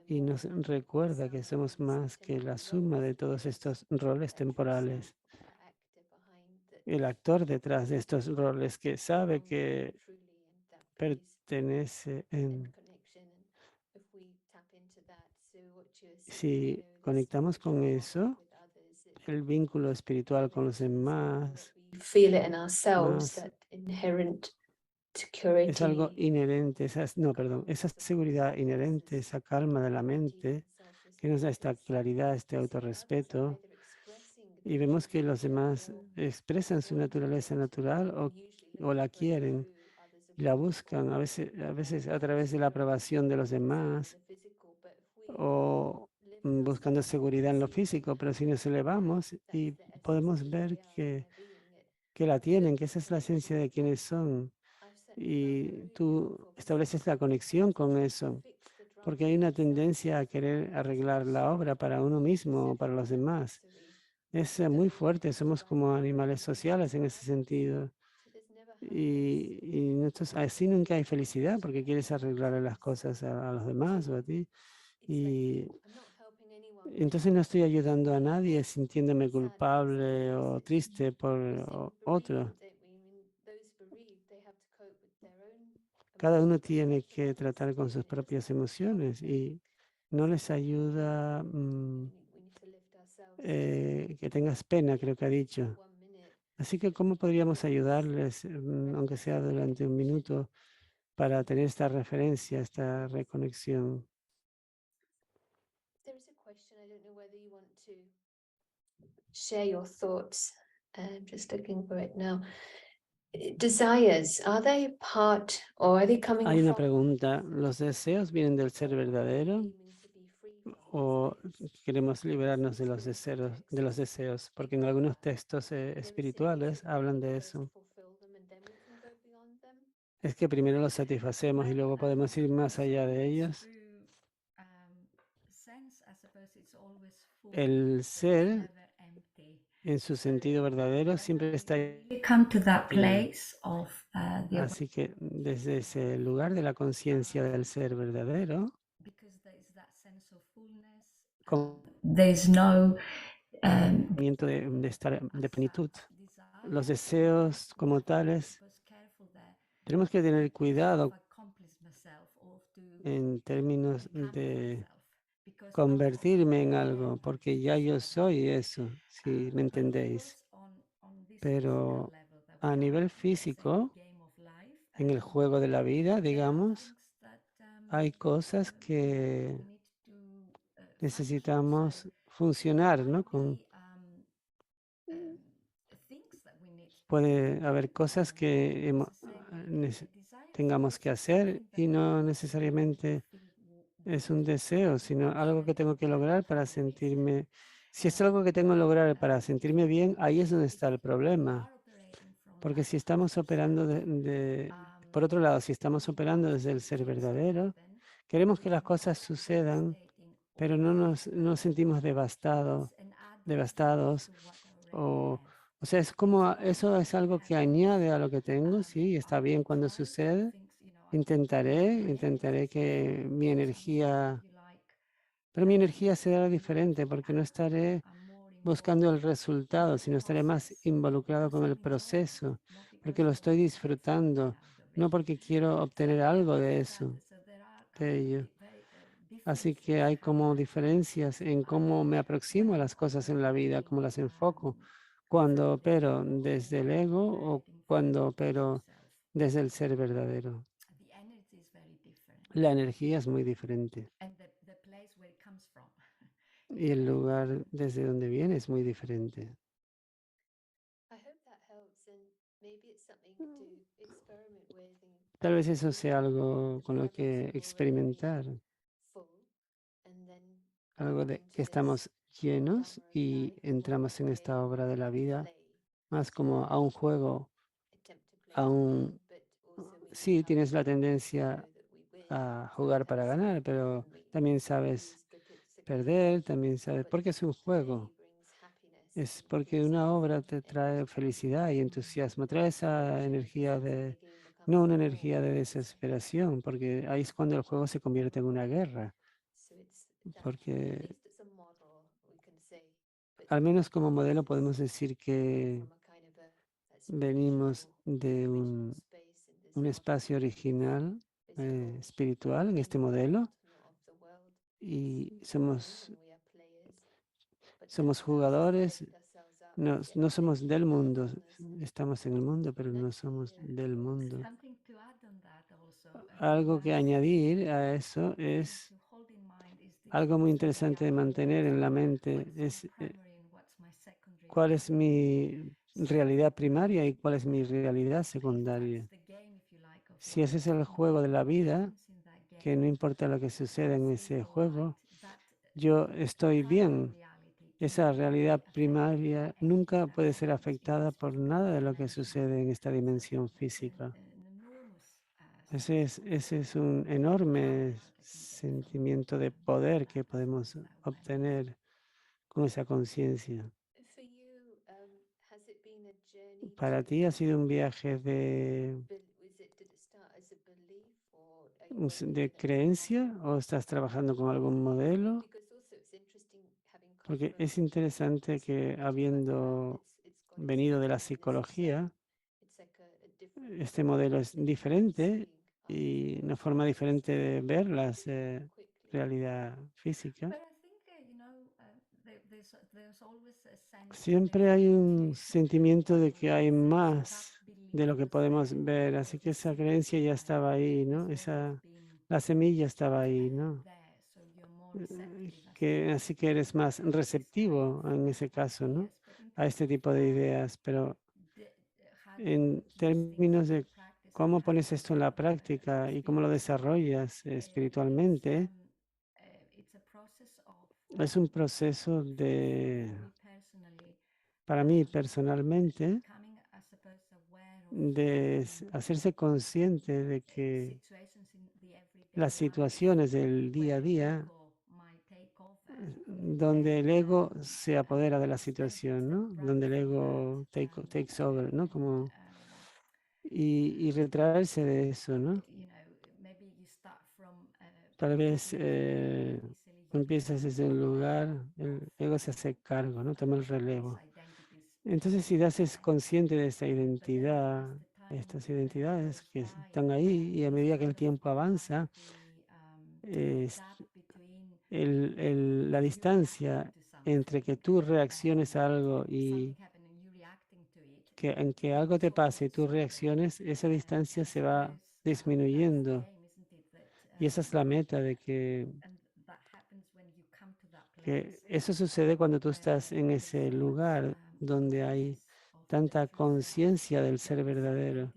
y nos recuerda que somos más que la suma de todos estos roles temporales. El actor detrás de estos roles que sabe que pertenece si conectamos con eso, el vínculo espiritual con los demás, más es algo inherente, esa seguridad inherente, esa calma de la mente que nos da esta claridad, este autorrespeto, y vemos que los demás expresan su naturaleza natural o la quieren y la buscan, a veces a través de la aprobación de los demás o buscando seguridad en lo físico, pero si nos elevamos y podemos ver que la tienen, que esa es la esencia de quienes son, y tú estableces la conexión con eso, porque hay una tendencia a querer arreglar la obra para uno mismo o para los demás. Es muy fuerte, somos como animales sociales en ese sentido. Y así nunca hay felicidad porque quieres arreglar las cosas a los demás o a ti. Y entonces no estoy ayudando a nadie sintiéndome culpable o triste por otro. Cada uno tiene que tratar con sus propias emociones y no les ayuda que tengas pena, creo que ha dicho. Así que, ¿cómo podríamos ayudarles, aunque sea durante un minuto, para tener esta referencia, esta reconexión? Share your thoughts. I'm just looking for it now. Desires, are they part or are they coming Hay una from pregunta, ¿los deseos vienen del ser verdadero o queremos liberarnos de los deseos? Porque en algunos textos espirituales hablan de eso. Es que primero los satisfacemos y luego podemos ir más allá de ellos. El ser, en su sentido verdadero, siempre está lleno. Así que desde ese lugar de la conciencia del ser verdadero, con de estar de plenitud, los deseos como tales, tenemos que tener cuidado en términos de convertirme en algo, porque ya yo soy eso, si me entendéis. Pero a nivel físico, en el juego de la vida, there are digamos, things that hay cosas que we need to function. So necesitamos there funcionar, ¿no? might be things that we need to Puede haber do, cosas que not necessarily desires. tengamos que It's hacer something that y I no need to do to necesariamente feel es good. un deseo, sino algo que tengo que lograr para How it is. sentirme. Si es algo que tengo que lograr para sentirme bien, ahí es donde está el If we problema. are operating from Porque that si estamos operando por otro lado, si estamos we operando want desde el ser things to verdadero, happen, queremos but que las we're cosas not sucedan, devastating pero all no the nos time. sentimos It's an added thing devastados. to what I already O, have. o sea, es como eso es algo que añade a lo que tengo, sí, está I will bien cuando try to do sucede. things, Intentaré que mi energía, pero mi energía será diferente porque no estaré buscando el resultado, sino estaré más involucrado con el proceso, porque lo estoy disfrutando, no porque quiero obtener algo de eso, de ello. Así que hay como diferencias en cómo me aproximo a las cosas en la vida, cómo las enfoco, cuando opero desde el ego o cuando opero desde el ser verdadero. La energía es muy diferente y el lugar desde donde viene es muy diferente. I hope that helps, and maybe it's something to experiment with. Tal vez eso sea algo con lo que experimentar, Full, and then algo de que estamos llenos y entramos en esta obra de la vida más como a un juego, a un... Sí, tienes la tendencia a jugar para ganar, pero también sabes perder, también sabes, porque es un juego. Es porque una obra te trae felicidad y entusiasmo, trae esa energía no una energía de desesperación, porque ahí es cuando el juego se convierte en una guerra, porque al menos como modelo podemos decir que venimos de un espacio original espiritual en este modelo y somos jugadores, no somos del mundo, estamos en el mundo, pero no somos del mundo. Algo que añadir a eso es algo muy interesante de mantener en la mente, es cuál es mi realidad primaria y cuál es mi realidad secundaria. Si ese es el juego de la vida, que no importa lo que suceda en ese juego, yo estoy bien. Esa realidad primaria nunca puede ser afectada por nada de lo que sucede en esta dimensión física. Ese es un enorme sentimiento de poder que podemos obtener con esa conciencia. Para ti ha sido un viaje de creencia o estás trabajando con algún modelo? Porque es interesante que habiendo venido de la psicología, este modelo es diferente y una forma diferente de ver la realidad física. Siempre hay un sentimiento de que hay más de lo que podemos ver, así que esa creencia ya estaba ahí, ¿no? La semilla estaba ahí, ¿no? Así que eres más receptivo en ese caso, ¿no? A este tipo de ideas, pero en términos de cómo pones esto en la práctica y cómo lo desarrollas espiritualmente, es un proceso para mí personalmente, de hacerse consciente de que las situaciones del día a día, donde el ego se apodera de la situación, ¿no? Donde el ego takes over, ¿no? Y retraerse de eso, ¿no? Tal vez empiezas desde un lugar, el ego se hace cargo, ¿no? Toma el relevo. Entonces, si haces consciente de esta identidad, estas identidades que están ahí, y a medida que el tiempo avanza, la distancia entre que tú reacciones a algo y en que algo te pase y tú reacciones, esa distancia se va disminuyendo. Y esa es la meta de que eso sucede cuando tú estás en ese lugar donde hay tanta conciencia del ser verdadero.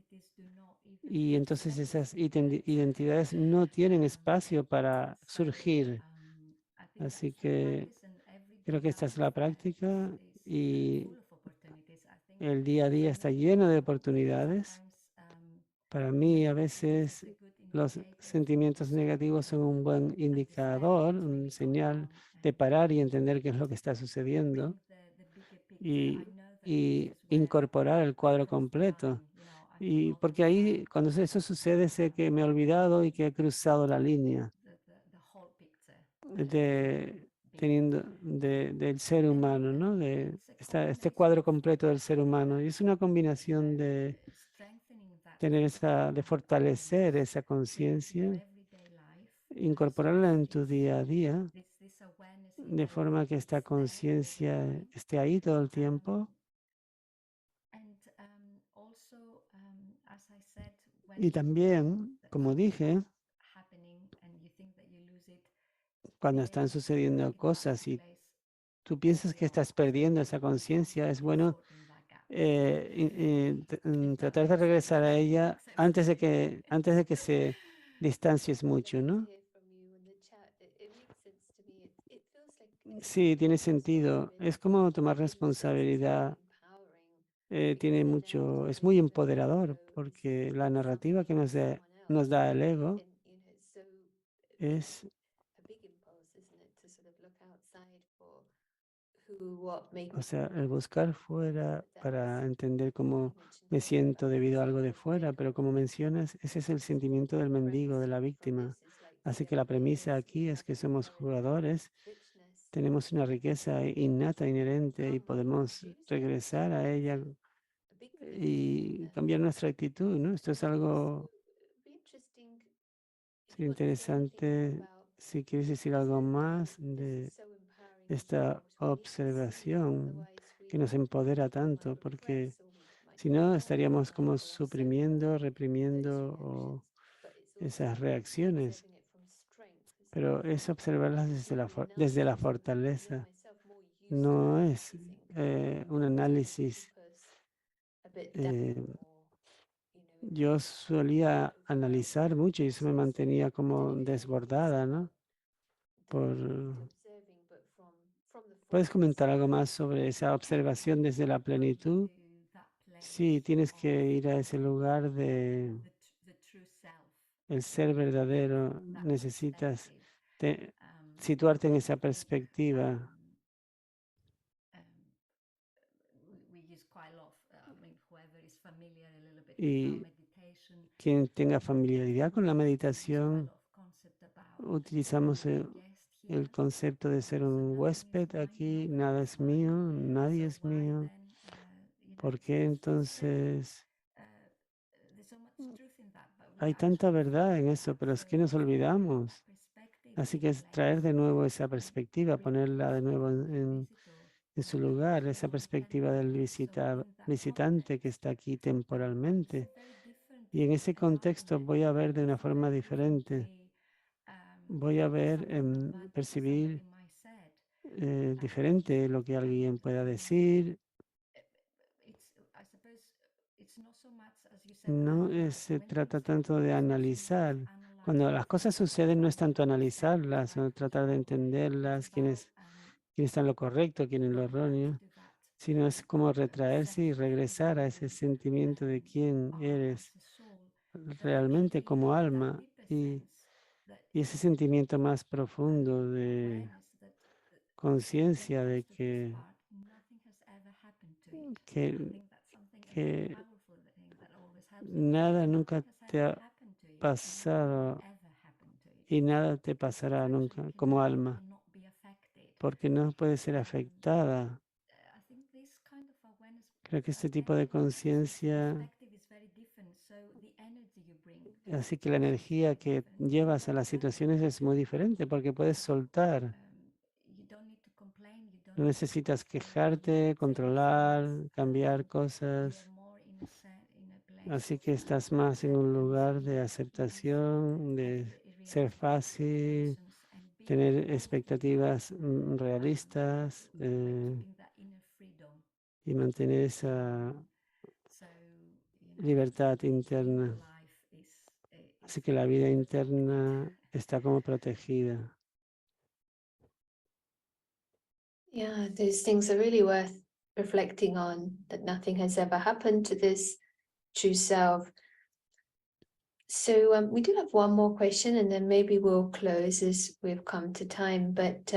Y entonces esas identidades no tienen espacio para surgir. Así que creo que esta es la práctica y el día a día está lleno de oportunidades. Para mí, a veces los sentimientos negativos son un buen indicador, un señal de parar y entender qué es lo que está sucediendo y incorporar el cuadro completo. Y porque ahí, cuando eso sucede, sé que me he olvidado y que he cruzado la línea del ser humano, ¿no? De este cuadro completo del ser humano. Y es una combinación de de fortalecer esa conciencia, incorporarla en tu día a día, de forma que esta conciencia esté ahí todo el tiempo. Y también, como dije, cuando están sucediendo cosas y tú piensas que estás perdiendo esa conciencia, es bueno tratar de regresar a ella antes de que se distancies mucho, ¿no? Sí, tiene sentido. Es como tomar responsabilidad. Es muy empoderador porque la narrativa que nos da el ego es, o sea, el buscar fuera para entender cómo me siento debido a algo de fuera, pero como mencionas, ese es el sentimiento del mendigo, de la víctima. Así que la premisa aquí es que somos jugadores, tenemos una riqueza innata, inherente y podemos regresar a ella y cambiar nuestra actitud, ¿no? Esto es algo interesante. Si quieres decir algo más de esta observación que nos empodera tanto, porque si no estaríamos como suprimiendo, reprimiendo esas reacciones, pero es observarlas desde la fortaleza, no es un análisis. Yo solía analizar mucho y eso me mantenía como desbordada, ¿no? Por... ¿Puedes comentar algo más sobre esa observación desde la plenitud? Sí, tienes que ir a ese lugar de el ser verdadero. Necesitas situarte en esa perspectiva. Y quien tenga familiaridad con la meditación, utilizamos el concepto de ser un huésped aquí. Nada es mío, nadie es mío. ¿Por qué entonces hay tanta verdad en eso? Pero es que nos olvidamos. Así que es traer de nuevo esa perspectiva, ponerla de nuevo en su lugar, esa perspectiva del visitante que está aquí temporalmente. Y en ese contexto voy a ver de una forma diferente. Voy a ver, percibir diferente lo que alguien pueda decir. No se trata tanto de analizar. Cuando las cosas suceden no es tanto analizarlas, sino tratar de entenderlas, quién está en lo correcto, quién en lo erróneo, sino es como retraerse y regresar a ese sentimiento de quién eres realmente como alma y ese sentimiento más profundo de conciencia de que, que nada nunca te ha pasado y nada te pasará nunca como alma, porque no puede ser afectada. Creo que este tipo de conciencia, así que la energía que llevas a las situaciones es muy diferente porque puedes soltar. No necesitas quejarte, controlar, cambiar cosas. Así que estás más en un lugar de aceptación, de ser fácil, tener expectativas realistas y mantener esa libertad interna. Así que la vida interna está como protegida. Yeah, those things are really worth reflecting on, that nothing has ever happened to this true self. So we do have one more question and then maybe we'll close as we've come to time. But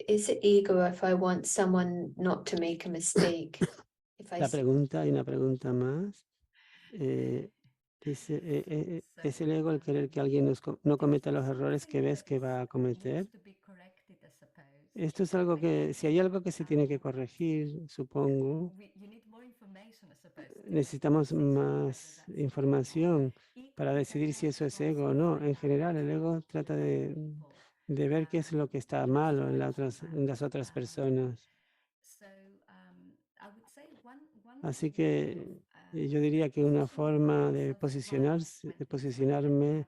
is it ego if I want someone not to make a mistake? If I La pregunta, hay una pregunta más. Dice, ¿es el ego el querer que alguien no cometa los errores que ves que va a cometer? Esto es algo que, si hay algo que se tiene que corregir, supongo, necesitamos más información para decidir si eso es ego o no. En general, el ego trata de ver qué es lo que está malo en las otras personas. Así que yo diría que una forma de posicionarme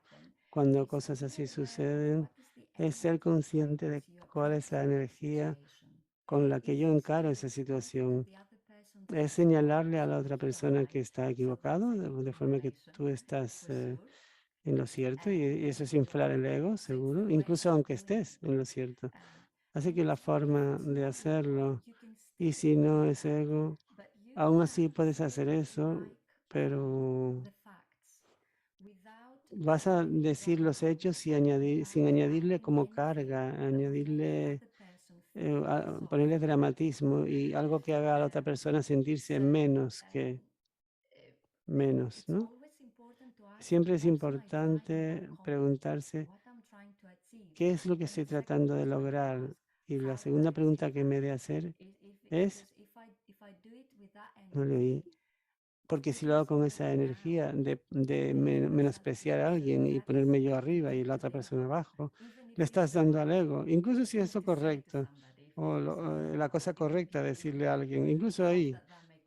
cuando cosas así suceden es ser consciente de cuál es la energía con la que yo encaro esa situación. Es señalarle a la otra persona que está equivocado, de forma que tú estás en lo cierto, y eso es inflar el ego, seguro, incluso aunque estés en lo cierto. Así que la forma de hacerlo, y si no es ego, aún así puedes hacer eso, pero vas a decir los hechos sin añadirle como carga, añadirle, ponerle dramatismo y algo que haga a la otra persona sentirse menos, ¿no? Siempre es importante preguntarse qué es lo que estoy tratando de lograr. Y la segunda pregunta que me he de hacer es, no le oí, porque si lo hago con esa energía de menospreciar a alguien y ponerme yo arriba y la otra persona abajo, le estás dando al ego, incluso si es lo correcto o la cosa correcta decirle a alguien, incluso ahí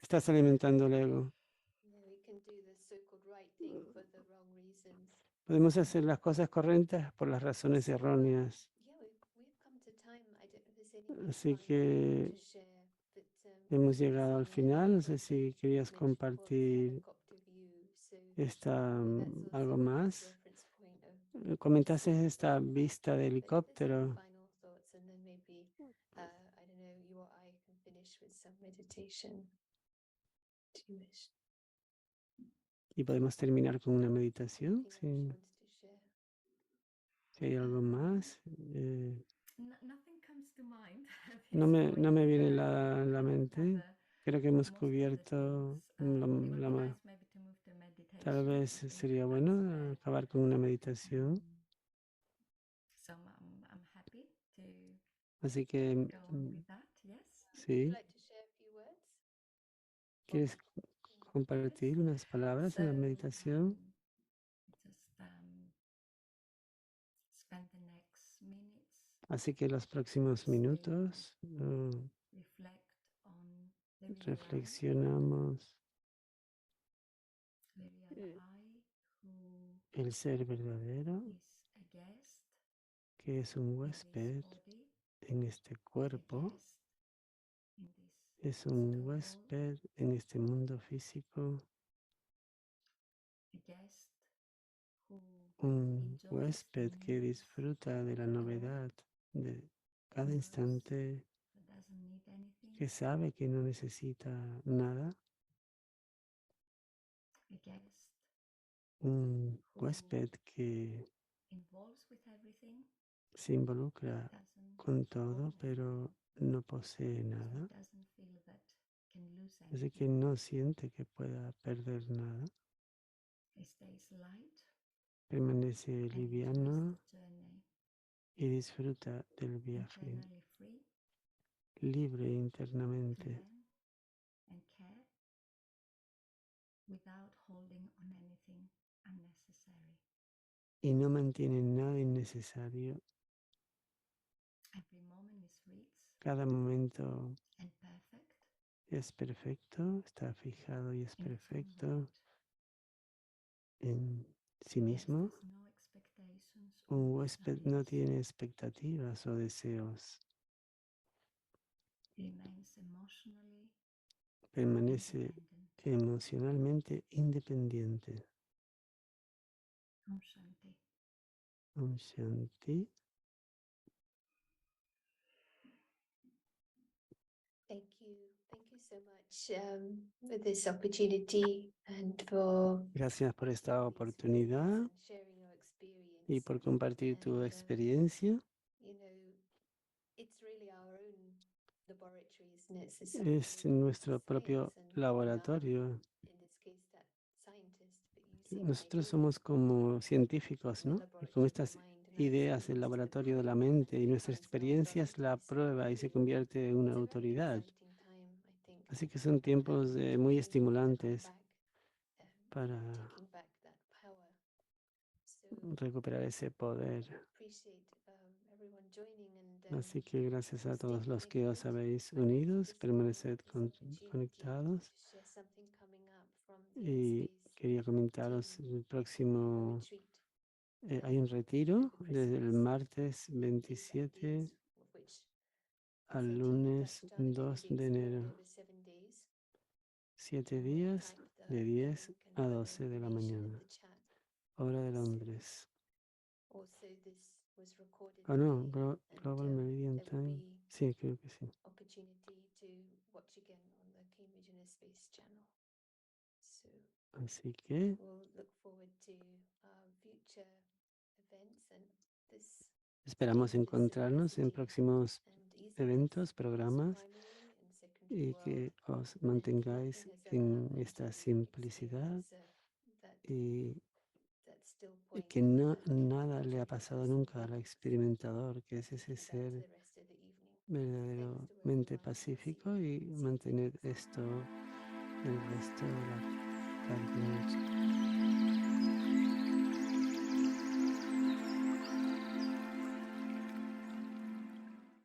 estás alimentando el ego. we can do the so-called right thing for the wrong reasons. Podemos hacer las cosas correctas por las razones erróneas. Yeah, we've come to time. I don't know if there's anything Así final you want que to share, but hemos llegado al obviously final. No sé si querías mentioned before this compartir helicopter view, so esta, that's also algo a más. reference point of Comentaste seeing esta yourself. vista de But if there's any helicóptero final thoughts, and then maybe I don't know, you or I can finish with some meditation. Do you wish? y podemos terminar con una meditación. Anything else wants to share? Si hay algo más. Nothing comes to mind at this No me point. viene We la have to mente. cover Creo que hemos most of the cubierto things. It would be nice maybe to move to tal meditation vez because sería that's bueno acabar con una meditación. so I'm happy to Así que go on with that. Yes. Would you sí, like to share a few words? ¿quieres compartir unas palabras en la meditación? Just spend the next minutes Así que los próximos minutos reflect on the real reflexionamos I, who el ser verdadero, is a guest que es un in huésped this body, en este a cuerpo, guest in this es un stone wall, huésped en este mundo físico, a guest who un enjoys the huésped que news disfruta de la at all, novedad de cada knows instante, that doesn't need anything, que sabe que no necesita nada, a guest un who huésped que involves with everything se involucra but doesn't con own todo, anything, pero no posee so nada, doesn't feel that can lose así que anything. no siente que pueda perder nada, It stays light permanece and enjoys liviano the journey, y disfruta del viaje internally free libre to internamente learn and care without holding on anything unnecessary. y no mantiene nada innecesario. Every moment is rich Cada momento and perfect es perfecto, está fijado y es in its own perfecto right. en sí mismo. There's no expectations Un or huésped no desires. tiene expectativas o deseos. Remains emotionally Permanece independent. emocionalmente independiente. Om Shanti. Om Shanti. Thank you so much for this opportunity and for Gracias por esta these oportunidad and sharing your y experience. por compartir tu And, experiencia. You know, it's really our own laboratory, isn't it? It's Es nuestro propio science and laboratorio. in this case that scientist, but using Nosotros ideas somos como científicos, from the ¿no? Y con laboratory of the estas mind and ideas del experience that laboratorio de la we mente y nuestra find ourselves experiencia on. es la So prueba y se convierte en una it's a very autoridad. exciting time, I think. Así que son tiempos muy Really come estimulantes back, para taking back that power. So recuperar ese poder. appreciate everyone joining and Así que gracias a stay todos los que os connected. habéis And also unidos, this evening, permaneced this opportunity conectados. to share something coming up from the Y Headspace quería comentaros team, el próximo, retreat. hay un retiro Over desde el Christmas, martes 8 27 days, of which al 13 lunes Dutch Dharma 2 delegates de spread enero. over 7 days. 7 And we'll días type de the 10 link and a further 12 de la information in mañana, the chat. hora de So Londres. also this was recorded Ah, no, today and Global Meridian there will Time. be Sí, creo que sí. opportunity to watch again on the Cambridge Inner Space channel. So Así que we'll look forward to future events and this esperamos team, this encontrarnos en simplicity próximos and easiness eventos, is programas primary and secondary y world, que os and mantengáis nothing has ever en happened esta to simplicidad experience that y still y point que of nada le ha journey pasado across the nunca al world. experimentador, que es ese Taking that to ser the rest of the evening. Thanks to verdaderamente everyone. See pacífico you. y See you mantener tonight. esto el resto de la